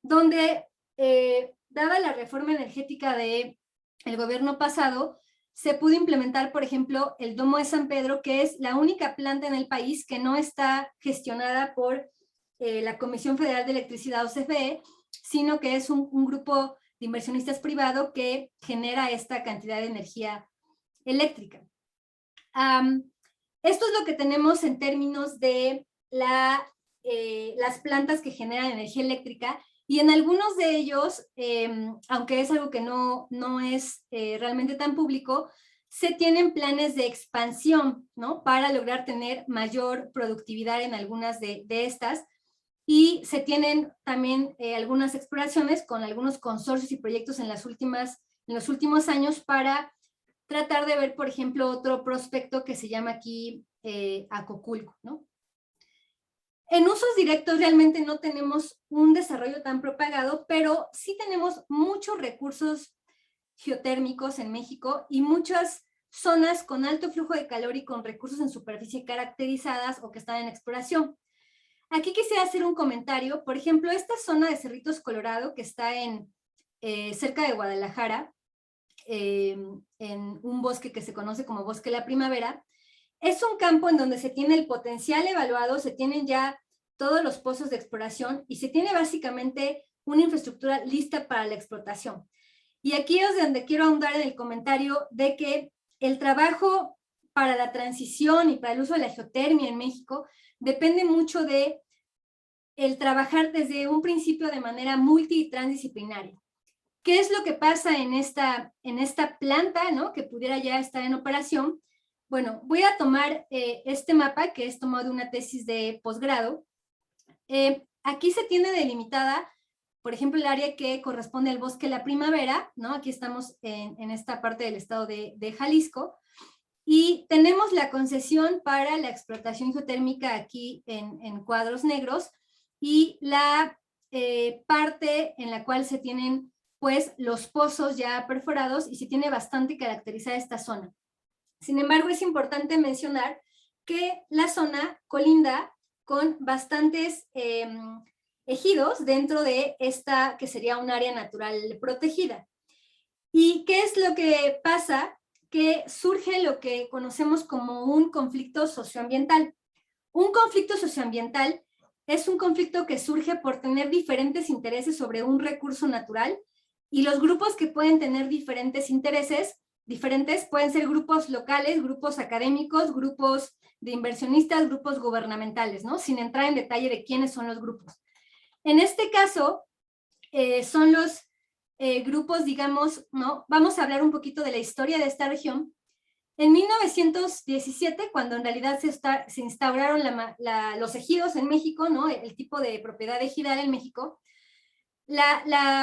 donde, dada la reforma energética del gobierno pasado, se pudo implementar, por ejemplo, el Domo de San Pedro, que es la única planta en el país que no está gestionada por la Comisión Federal de Electricidad o CFE, sino que es un grupo de inversionistas privado que genera esta cantidad de energía eléctrica. Esto es lo que tenemos en términos de las plantas que generan energía eléctrica, y en algunos de ellos, aunque es algo que no es realmente tan público, se tienen planes de expansión, ¿no?, para lograr tener mayor productividad en algunas de estas. y se tienen también algunas exploraciones con algunos consorcios y proyectos en los últimos años para tratar de ver, por ejemplo, otro prospecto que se llama aquí Acoculco, ¿no? En usos directos realmente no tenemos un desarrollo tan propagado, pero sí tenemos muchos recursos geotérmicos en México y muchas zonas con alto flujo de calor y con recursos en superficie caracterizadas o que están en exploración. Aquí quisiera hacer un comentario. Por ejemplo, esta zona de Cerritos Colorado, que está cerca de Guadalajara, en un bosque que se conoce como Bosque La Primavera, es un campo en donde se tiene el potencial evaluado, se tienen ya todos los pozos de exploración y se tiene básicamente una infraestructura lista para la explotación. Y aquí es donde quiero ahondar en el comentario de que el trabajo para la transición y para el uso de la geotermia en México depende mucho de el trabajar desde un principio de manera multi y transdisciplinaria. ¿Qué es lo que pasa en esta planta, ¿no?, que pudiera ya estar en operación? Bueno, voy a tomar este mapa que es tomado de una tesis de posgrado. Aquí se tiene delimitada, por ejemplo, el área que corresponde al Bosque La Primavera, ¿no? Aquí estamos en esta parte del estado de Jalisco, y tenemos la concesión para la explotación geotérmica aquí en cuadros negros, y la parte en la cual se tienen pues los pozos ya perforados y se tiene bastante caracterizada esta zona. Sin embargo, es importante mencionar que la zona colinda con bastantes ejidos dentro de esta que sería un área natural protegida. ¿Y qué es lo que pasa? Que surge lo que conocemos como un conflicto socioambiental. Un conflicto socioambiental es un conflicto que surge por tener diferentes intereses sobre un recurso natural, y los grupos que pueden tener diferentes intereses, pueden ser grupos locales, grupos académicos, grupos de inversionistas, grupos gubernamentales, ¿no? Sin entrar en detalle de quiénes son los grupos. En este caso, son los grupos, digamos, ¿no? Vamos a hablar un poquito de la historia de esta región. En 1917, cuando en realidad se instauraron los ejidos en México, ¿no?, el tipo de propiedad ejidal en México,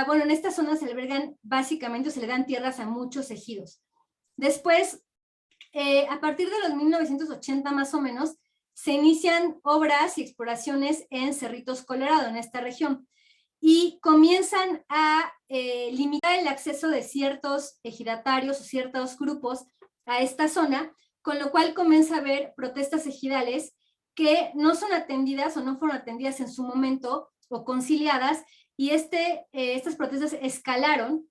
bueno, en esta zona se albergan básicamente, se le dan tierras a muchos ejidos. Después, a partir de los 1980 más o menos, se inician obras y exploraciones en Cerritos Colorado, en esta región, y comienzan a limitar el acceso de ciertos ejidatarios o ciertos grupos a esta zona, con lo cual comienza a haber protestas ejidales que no son atendidas o no fueron atendidas en su momento o conciliadas, y estas protestas escalaron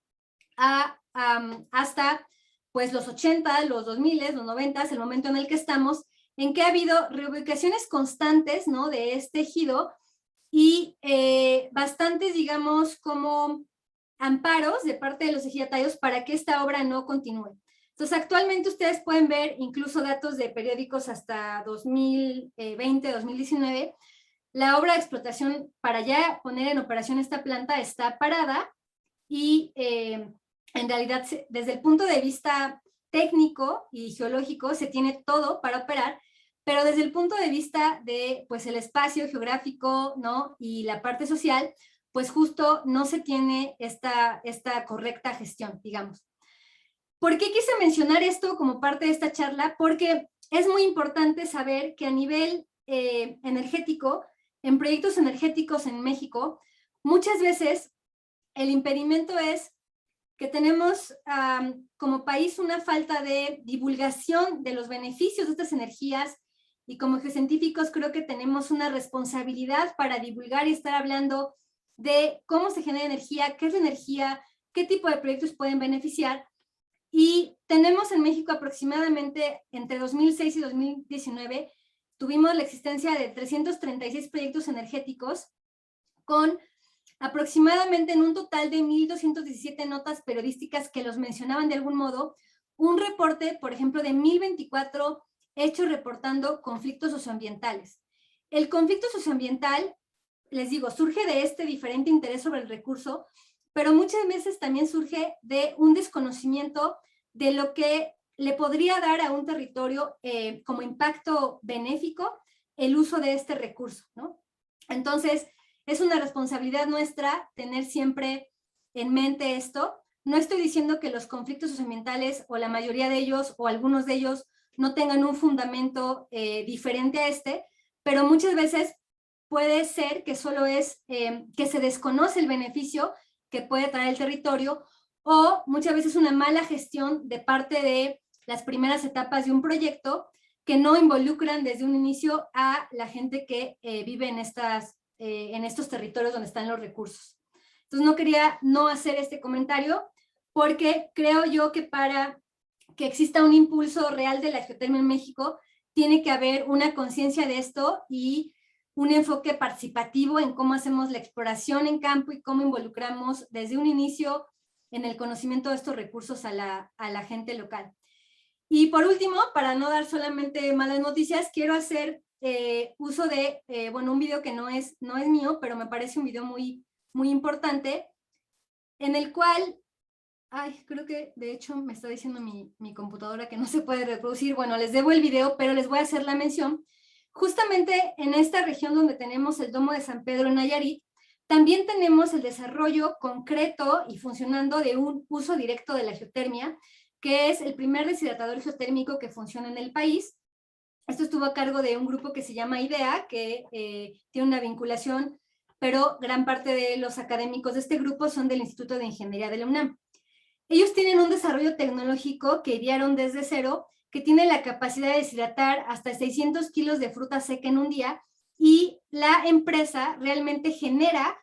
hasta pues los 80, los 2000, los 90, el momento en el que estamos, en que ha habido reubicaciones constantes, ¿no?, de este ejido, y bastantes, digamos, como amparos de parte de los ejidatarios para que esta obra no continúe. Entonces, actualmente ustedes pueden ver incluso datos de periódicos hasta 2020, 2019, la obra de explotación para ya poner en operación esta planta está parada, y en realidad desde el punto de vista técnico y geológico se tiene todo para operar, pero desde el punto de vista de pues el espacio geográfico, ¿no?, y la parte social, pues justo no se tiene esta correcta gestión, digamos. ¿Por qué quise mencionar esto como parte de esta charla? Porque es muy importante saber que a nivel energético, en proyectos energéticos en México, muchas veces el impedimento es que tenemos como país una falta de divulgación de los beneficios de estas energías, y como geocientíficos creo que tenemos una responsabilidad para divulgar y estar hablando de cómo se genera energía, qué es la energía, qué tipo de proyectos pueden beneficiar. Y tenemos en México aproximadamente entre 2006 y 2019 tuvimos la existencia de 336 proyectos energéticos con aproximadamente en un total de 1,217 notas periodísticas que los mencionaban de algún modo, un reporte, por ejemplo, de 1,024 hechos reportando conflictos socioambientales. El conflicto socioambiental, les digo, surge de este diferente interés sobre el recurso, pero muchas veces también surge de un desconocimiento de lo que le podría dar a un territorio como impacto benéfico el uso de este recurso, ¿no? Entonces, es una responsabilidad nuestra tener siempre en mente esto. No estoy diciendo que los conflictos socioambientales o la mayoría de ellos o algunos de ellos no tengan un fundamento diferente a este, pero muchas veces puede ser que solo es que se desconoce el beneficio que puede traer el territorio, o muchas veces una mala gestión de parte de las primeras etapas de un proyecto que no involucran desde un inicio a la gente que vive en estos territorios donde están los recursos. Entonces no quería no hacer este comentario porque creo yo que para que exista un impulso real de la geotermia en México tiene que haber una conciencia de esto y un enfoque participativo en cómo hacemos la exploración en campo y cómo involucramos desde un inicio en el conocimiento de estos recursos a la gente local. Y por último, para no dar solamente malas noticias, quiero hacer uso de, un video que no es mío, pero me parece un video muy, muy importante, en el cual, creo que de hecho me está diciendo mi computadora que no se puede reproducir. Bueno, les debo el video, pero les voy a hacer la mención. Justamente en esta región donde tenemos el Domo de San Pedro en Nayarit, también tenemos el desarrollo concreto y funcionando de un uso directo de la geotermia, que es el primer deshidratador geotérmico que funciona en el país. Esto estuvo a cargo de un grupo que se llama IDEA, que tiene una vinculación, pero gran parte de los académicos de este grupo son del Instituto de Ingeniería de la UNAM. Ellos tienen un desarrollo tecnológico que idearon desde cero, que tiene la capacidad de deshidratar hasta 600 kilos de fruta seca en un día, y la empresa realmente genera,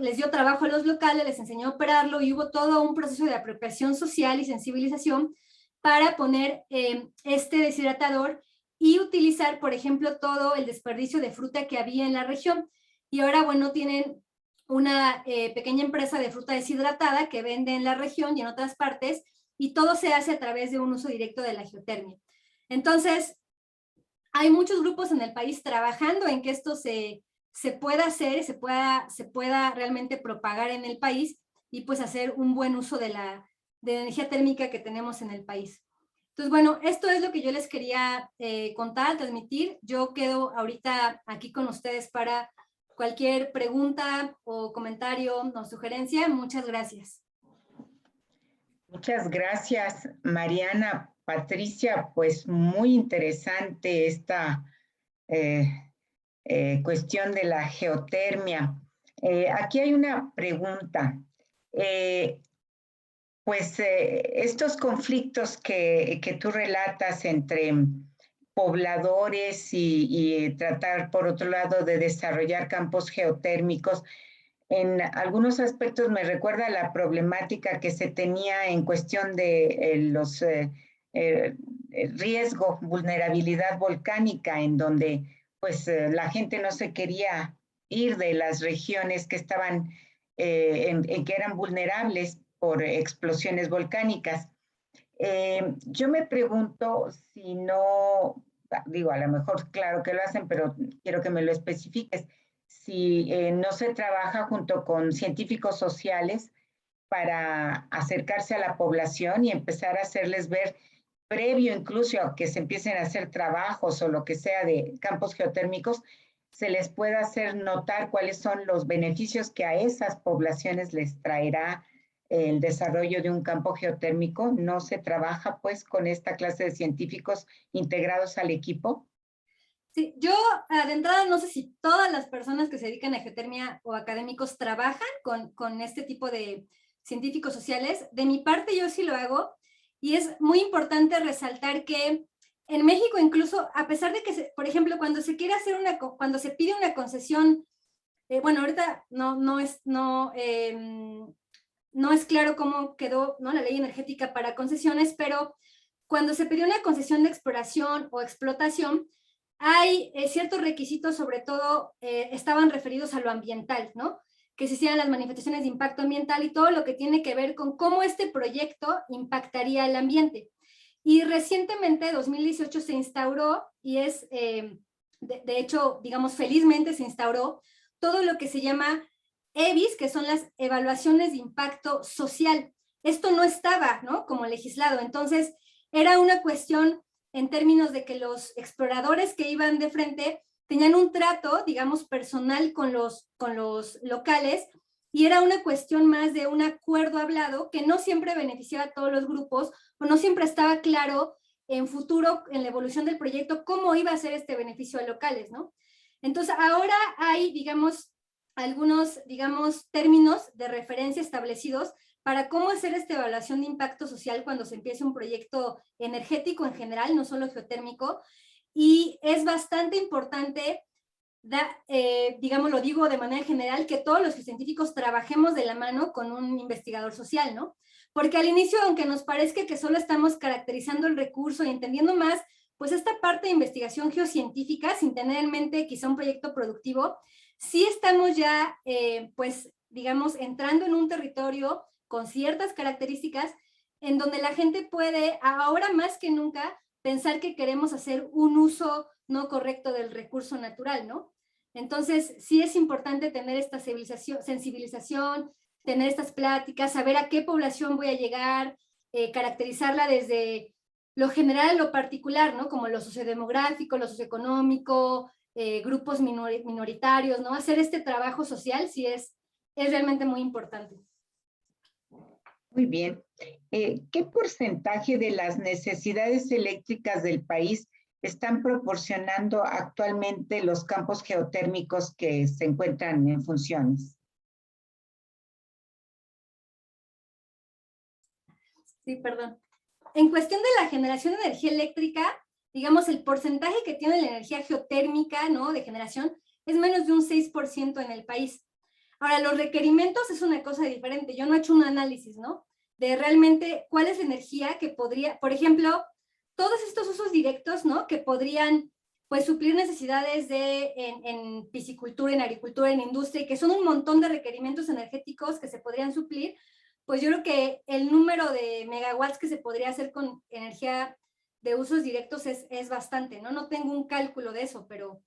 les dio trabajo a los locales, les enseñó a operarlo y hubo todo un proceso de apropiación social y sensibilización para poner este deshidratador y utilizar, por ejemplo, todo el desperdicio de fruta que había en la región. Y ahora, bueno, tienen una pequeña empresa de fruta deshidratada que vende en la región y en otras partes, y todo se hace a través de un uso directo de la geotermia. Entonces, hay muchos grupos en el país trabajando en que esto se pueda hacer, se pueda realmente propagar en el país y pues hacer un buen uso de la energía térmica que tenemos en el país. Entonces, bueno, esto es lo que yo les quería contar, transmitir. Yo quedo ahorita aquí con ustedes para cualquier pregunta o comentario o sugerencia. Muchas gracias. Muchas gracias, Mariana. Patricia, pues muy interesante esta cuestión de la geotermia. Aquí hay una pregunta. Estos conflictos que tú relatas entre pobladores y tratar, por otro lado, de desarrollar campos geotérmicos, en algunos aspectos me recuerda a la problemática que se tenía en cuestión de los riesgo, vulnerabilidad volcánica, en donde la gente no se quería ir de las regiones que estaban, en que eran vulnerables por explosiones volcánicas. Yo me pregunto si no, digo, a lo mejor claro que lo hacen, pero quiero que me lo especifiques, si no se trabaja junto con científicos sociales para acercarse a la población y empezar a hacerles ver, previo incluso a que se empiecen a hacer trabajos o lo que sea de campos geotérmicos, se les pueda hacer notar cuáles son los beneficios que a esas poblaciones les traerá el desarrollo de un campo geotérmico. ¿No se trabaja pues con esta clase de científicos integrados al equipo? Sí, yo de entrada no sé si todas las personas que se dedican a geotermia o académicos trabajan con este tipo de científicos sociales. De mi parte yo sí lo hago, y es muy importante resaltar que en México incluso, a pesar de que, por ejemplo, cuando se quiere hacer cuando se pide una concesión, bueno, ahorita no es claro cómo quedó, ¿no?, la ley energética para concesiones, pero cuando se pidió una concesión de exploración o explotación, hay ciertos requisitos, sobre todo estaban referidos a lo ambiental, ¿no? Que se hicieran las manifestaciones de impacto ambiental y todo lo que tiene que ver con cómo este proyecto impactaría el ambiente. Y recientemente, 2018, se instauró, y es, de hecho, digamos, felizmente se instauró todo lo que se llama EVIS, que son las evaluaciones de impacto social. Esto no estaba, ¿no?, como legislado. Entonces, era una cuestión en términos de que los exploradores que iban de frente tenían un trato, digamos, personal con los locales, y era una cuestión más de un acuerdo hablado que no siempre beneficiaba a todos los grupos, o no siempre estaba claro en futuro, en la evolución del proyecto, cómo iba a ser este beneficio a locales, ¿no? Entonces, ahora hay, digamos, algunos, digamos, términos de referencia establecidos para cómo hacer esta evaluación de impacto social cuando se empiece un proyecto energético en general, no solo geotérmico, y es bastante importante, digamos, lo digo de manera general, que todos los científicos trabajemos de la mano con un investigador social, ¿no? Porque al inicio, aunque nos parezca que solo estamos caracterizando el recurso y entendiendo más, pues esta parte de investigación geocientífica, sin tener en mente quizá un proyecto productivo, sí estamos ya, pues, digamos, entrando en un territorio con ciertas características en donde la gente puede, ahora más que nunca, pensar que queremos hacer un uso no correcto del recurso natural, ¿no? Entonces, sí es importante tener esta sensibilización, tener estas pláticas, saber a qué población voy a llegar, caracterizarla desde lo general a lo particular, ¿no? Como lo sociodemográfico, lo socioeconómico, grupos minoritarios, ¿no? Hacer este trabajo social sí es realmente muy importante. Muy bien. ¿Qué porcentaje de las necesidades eléctricas del país están proporcionando actualmente los campos geotérmicos que se encuentran en funciones? Sí, perdón. En cuestión de la generación de energía eléctrica, digamos, el porcentaje que tiene la energía geotérmica, ¿no?, de generación, es menos de un 6% en el país. Ahora, los requerimientos es una cosa diferente. Yo no he hecho un análisis, ¿no?, de realmente cuál es la energía que podría, por ejemplo, todos estos usos directos, ¿no?, que podrían, pues, suplir necesidades en piscicultura, en agricultura, en industria, y que son un montón de requerimientos energéticos que se podrían suplir, pues yo creo que el número de megawatts que se podría hacer con energía de usos directos es bastante, ¿no? No tengo un cálculo de eso, pero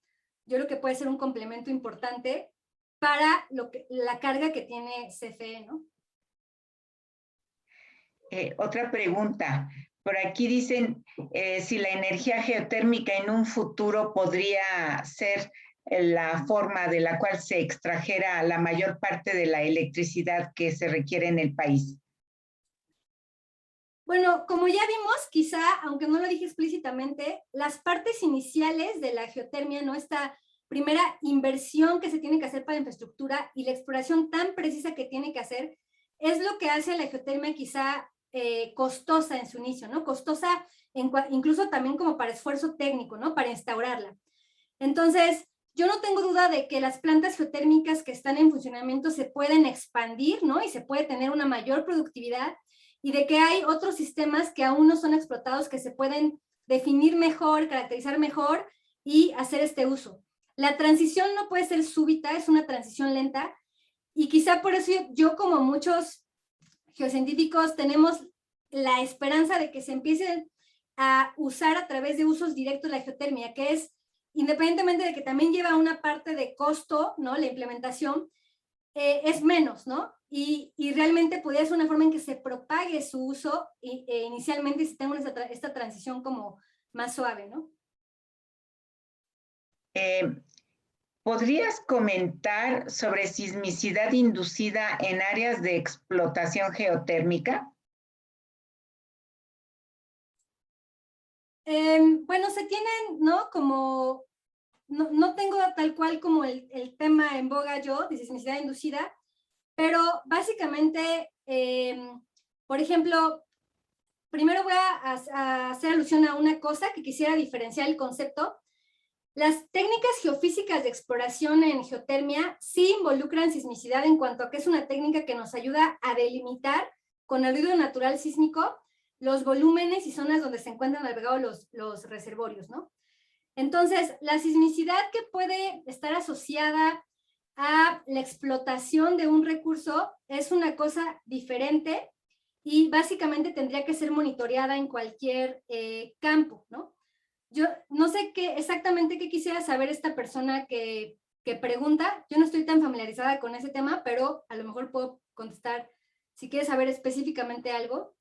yo creo que puede ser un complemento importante para la carga que tiene CFE, ¿no? Otra pregunta. Por aquí dicen si la energía geotérmica en un futuro podría ser la forma de la cual se extrajera la mayor parte de la electricidad que se requiere en el país. Bueno, como ya vimos, quizá, aunque no lo dije explícitamente, las partes iniciales de la geotermia, ¿no?, esta primera inversión que se tiene que hacer para la infraestructura y la exploración tan precisa que tiene que hacer, es lo que hace a la geotermia quizá costosa en su inicio, ¿no? Costosa incluso también como para esfuerzo técnico, ¿no?, para instaurarla. Entonces, yo no tengo duda de que las plantas geotérmicas que están en funcionamiento se pueden expandir, ¿no?, y se puede tener una mayor productividad, y de que hay otros sistemas que aún no son explotados, que se pueden definir mejor, caracterizar mejor y hacer este uso. La transición no puede ser súbita, es una transición lenta, y quizá por eso yo como muchos geocientíficos tenemos la esperanza de que se empiecen a usar a través de usos directos la geotermia, que es, independientemente de que también lleva una parte de costo, ¿no?, la implementación, es menos, ¿no? Y realmente podría ser una forma en que se propague su uso inicialmente y se tenga esta transición como más suave, ¿no? ¿Podrías comentar sobre sismicidad inducida en áreas de explotación geotérmica? Bueno, se tienen, ¿no?, como, no tengo tal cual como el tema en boga yo, de sismicidad inducida, pero básicamente, por ejemplo, primero voy a hacer alusión a una cosa que quisiera diferenciar el concepto. Las técnicas geofísicas de exploración en geotermia sí involucran sismicidad en cuanto a que es una técnica que nos ayuda a delimitar con el ruido natural sísmico los volúmenes y zonas donde se encuentran albergados los reservorios, ¿no? Entonces, la sismicidad que puede estar asociada a la explotación de un recurso es una cosa diferente y básicamente tendría que ser monitoreada en cualquier campo, ¿no? Yo no sé exactamente qué quisiera saber esta persona que pregunta. Yo no estoy tan familiarizada con ese tema, pero a lo mejor puedo contestar si quiere saber específicamente algo.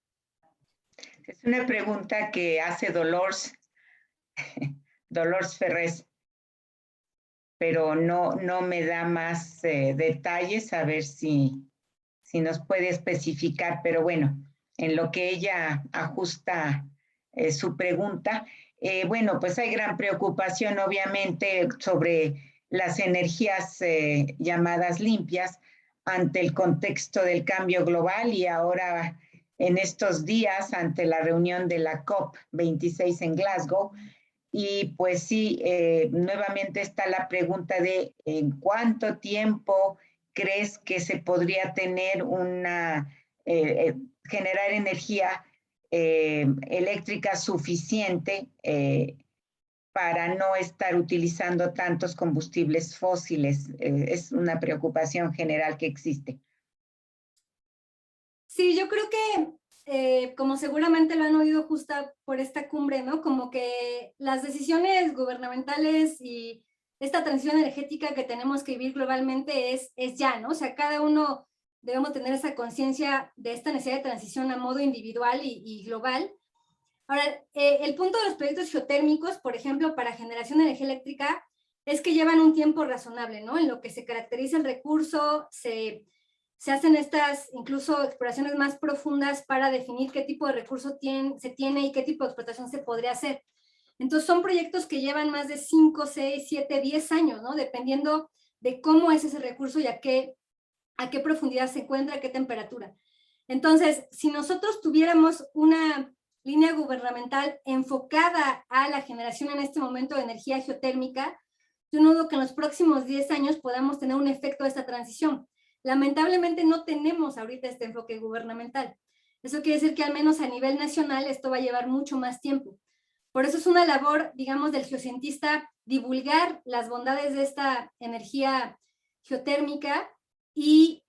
Es una pregunta que hace Dolores Ferrés. pero no me da más detalles, a ver si nos puede especificar, pero bueno, en lo que ella ajusta su pregunta, bueno, pues hay gran preocupación obviamente sobre las energías llamadas limpias ante el contexto del cambio global y ahora en estos días ante la reunión de la COP26 en Glasgow. Y pues sí, nuevamente está la pregunta de en cuánto tiempo crees que se podría tener generar energía eléctrica suficiente para no estar utilizando tantos combustibles fósiles. Es una preocupación general que existe. Sí, yo creo que como seguramente lo han oído justo por esta cumbre, ¿no? Como que las decisiones gubernamentales y esta transición energética que tenemos que vivir globalmente es ya, ¿no? O sea, cada uno debemos tener esa conciencia de esta necesidad de transición a modo individual y global. Ahora, el punto de los proyectos geotérmicos, por ejemplo, para generación de energía eléctrica, es que llevan un tiempo razonable, ¿no? En lo que se caracteriza el recurso, se hacen estas incluso exploraciones más profundas para definir qué tipo de recurso se tiene y qué tipo de explotación se podría hacer. Entonces son proyectos que llevan más de 5, 6, 7, 10 años, ¿no? Dependiendo de cómo es ese recurso y a qué profundidad se encuentra, a qué temperatura. Entonces, si nosotros tuviéramos una línea gubernamental enfocada a la generación en este momento de energía geotérmica, yo no dudo que en los próximos 10 años podamos tener un efecto de esta transición. Lamentablemente no tenemos ahorita este enfoque gubernamental. Eso quiere decir que al menos a nivel nacional esto va a llevar mucho más tiempo. Por eso es una labor, digamos, del geocientista divulgar las bondades de esta energía geotérmica y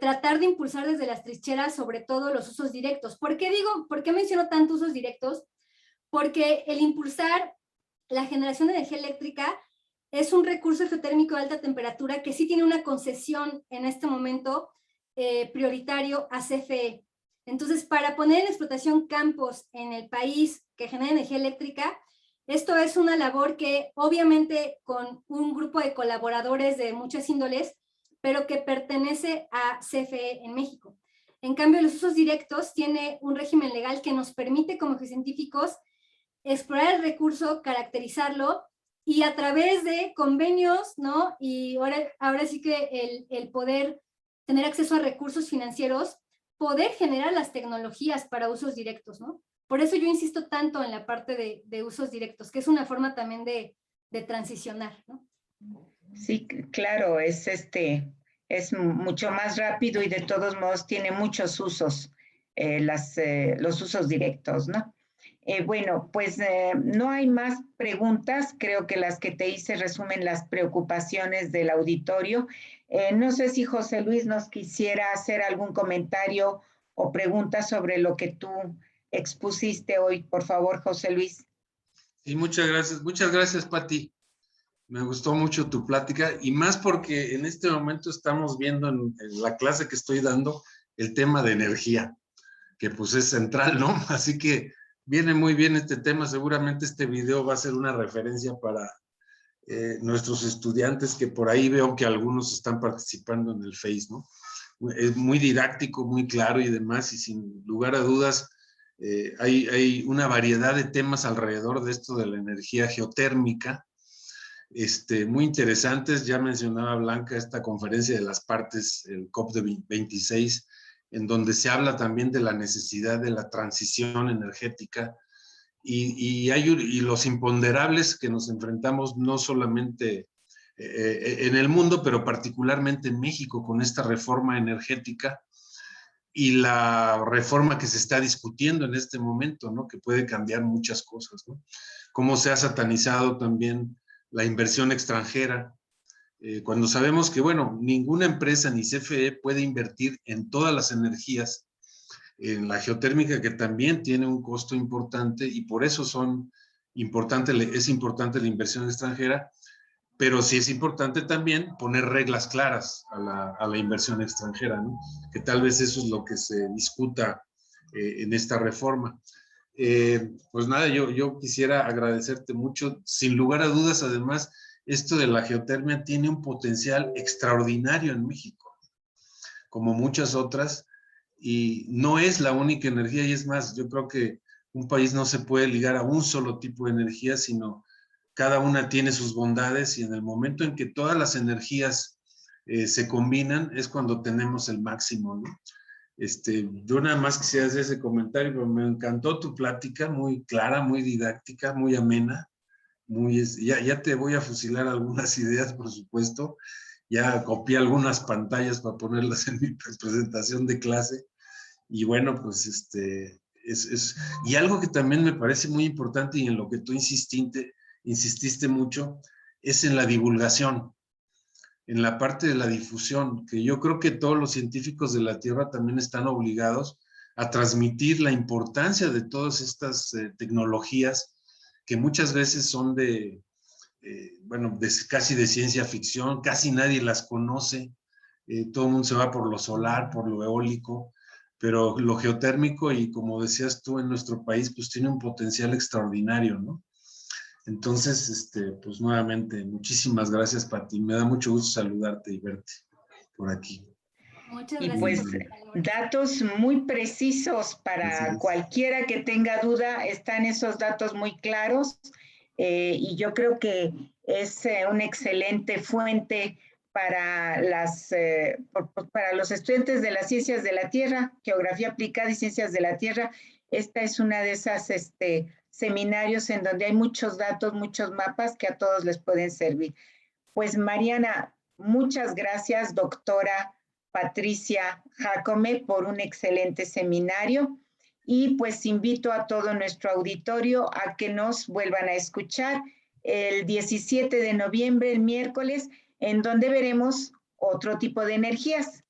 tratar de impulsar desde las trincheras sobre todo los usos directos. ¿Por qué menciono tanto usos directos? Porque el impulsar la generación de energía eléctrica es un recurso geotérmico de alta temperatura que sí tiene una concesión en este momento prioritario a CFE. Entonces, para poner en explotación campos en el país que generen energía eléctrica, esto es una labor que obviamente con un grupo de colaboradores de muchas índoles, pero que pertenece a CFE en México. En cambio, los usos directos tiene un régimen legal que nos permite como científicos explorar el recurso, caracterizarlo y a través de convenios, ¿no? Y ahora sí que el poder tener acceso a recursos financieros, poder generar las tecnologías para usos directos, ¿no? Por eso yo insisto tanto en la parte de usos directos, que es una forma también de transicionar, ¿no? Sí, claro, es mucho más rápido y de todos modos tiene muchos usos, los usos directos, ¿no? Bueno, pues no hay más preguntas. Creo que las que te hice resumen las preocupaciones del auditorio. No sé si José Luis nos quisiera hacer algún comentario o pregunta sobre lo que tú expusiste hoy. Por favor, José Luis. Sí, muchas gracias, Pati. Me gustó mucho tu plática y más porque en este momento estamos viendo en la clase que estoy dando el tema de energía, que pues es central, ¿no? Así que viene muy bien este tema. Seguramente este video va a ser una referencia para nuestros estudiantes, que por ahí veo que algunos están participando en el Face, ¿no? Es muy didáctico, muy claro y demás, y sin lugar a dudas hay una variedad de temas alrededor de esto de la energía geotérmica, muy interesantes. Ya mencionaba Blanca esta conferencia de las partes, el COP26, en donde se habla también de la necesidad de la transición energética y los imponderables que nos enfrentamos no solamente en el mundo, pero particularmente en México con esta reforma energética y la reforma que se está discutiendo en este momento, ¿no? Que puede cambiar muchas cosas, ¿no? Cómo se ha satanizado también la inversión extranjera, cuando sabemos que, bueno, ninguna empresa ni CFE puede invertir en todas las energías, en la geotérmica, que también tiene un costo importante y por eso es importante la inversión extranjera, pero sí es importante también poner reglas claras a la inversión extranjera, ¿no? Que tal vez eso es lo que se discuta en esta reforma. Pues nada, yo quisiera agradecerte mucho. Sin lugar a dudas, además, esto de la geotermia tiene un potencial extraordinario en México, como muchas otras, y no es la única energía, y es más, yo creo que un país no se puede ligar a un solo tipo de energía, sino cada una tiene sus bondades, y en el momento en que todas las energías se combinan, es cuando tenemos el máximo, ¿no? Yo nada más quisiera hacer ese comentario, pero me encantó tu plática, muy clara, muy didáctica, muy amena, ya te voy a fusilar algunas ideas, por supuesto, ya copié algunas pantallas para ponerlas en mi presentación de clase, y bueno, pues y algo que también me parece muy importante y en lo que tú insististe mucho, es en la divulgación, en la parte de la difusión, que yo creo que todos los científicos de la Tierra también están obligados a transmitir la importancia de todas estas tecnologías que muchas veces son bueno, casi de ciencia ficción, casi nadie las conoce, todo el mundo se va por lo solar, por lo eólico, pero lo geotérmico, y como decías tú, en nuestro país, pues tiene un potencial extraordinario, ¿no? Entonces, pues nuevamente, muchísimas gracias, Pati. Me da mucho gusto saludarte y verte por aquí. Muchas Y gracias pues por tus palabras. datos muy precisos para cualquiera que tenga duda, están esos datos muy claros, y yo creo que es una excelente fuente para para los estudiantes de las ciencias de la Tierra, geografía aplicada y ciencias de la Tierra. Esta es una de esas seminarios en donde hay muchos datos, muchos mapas que a todos les pueden servir. Pues Mariana, muchas gracias, doctora Patricia Jácome, por un excelente seminario, y pues invito a todo nuestro auditorio a que nos vuelvan a escuchar el 17 de noviembre, el miércoles, en donde veremos otro tipo de energías,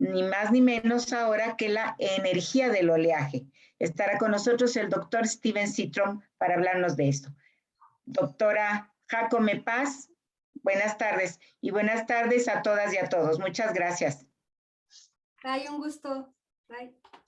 ni más ni menos ahora que la energía del oleaje. Estará con nosotros el doctor Steven Citron para hablarnos de esto. Doctora Jácome Paz, buenas tardes, y buenas tardes a todas y a todos. Muchas gracias. Bye, un gusto. Bye.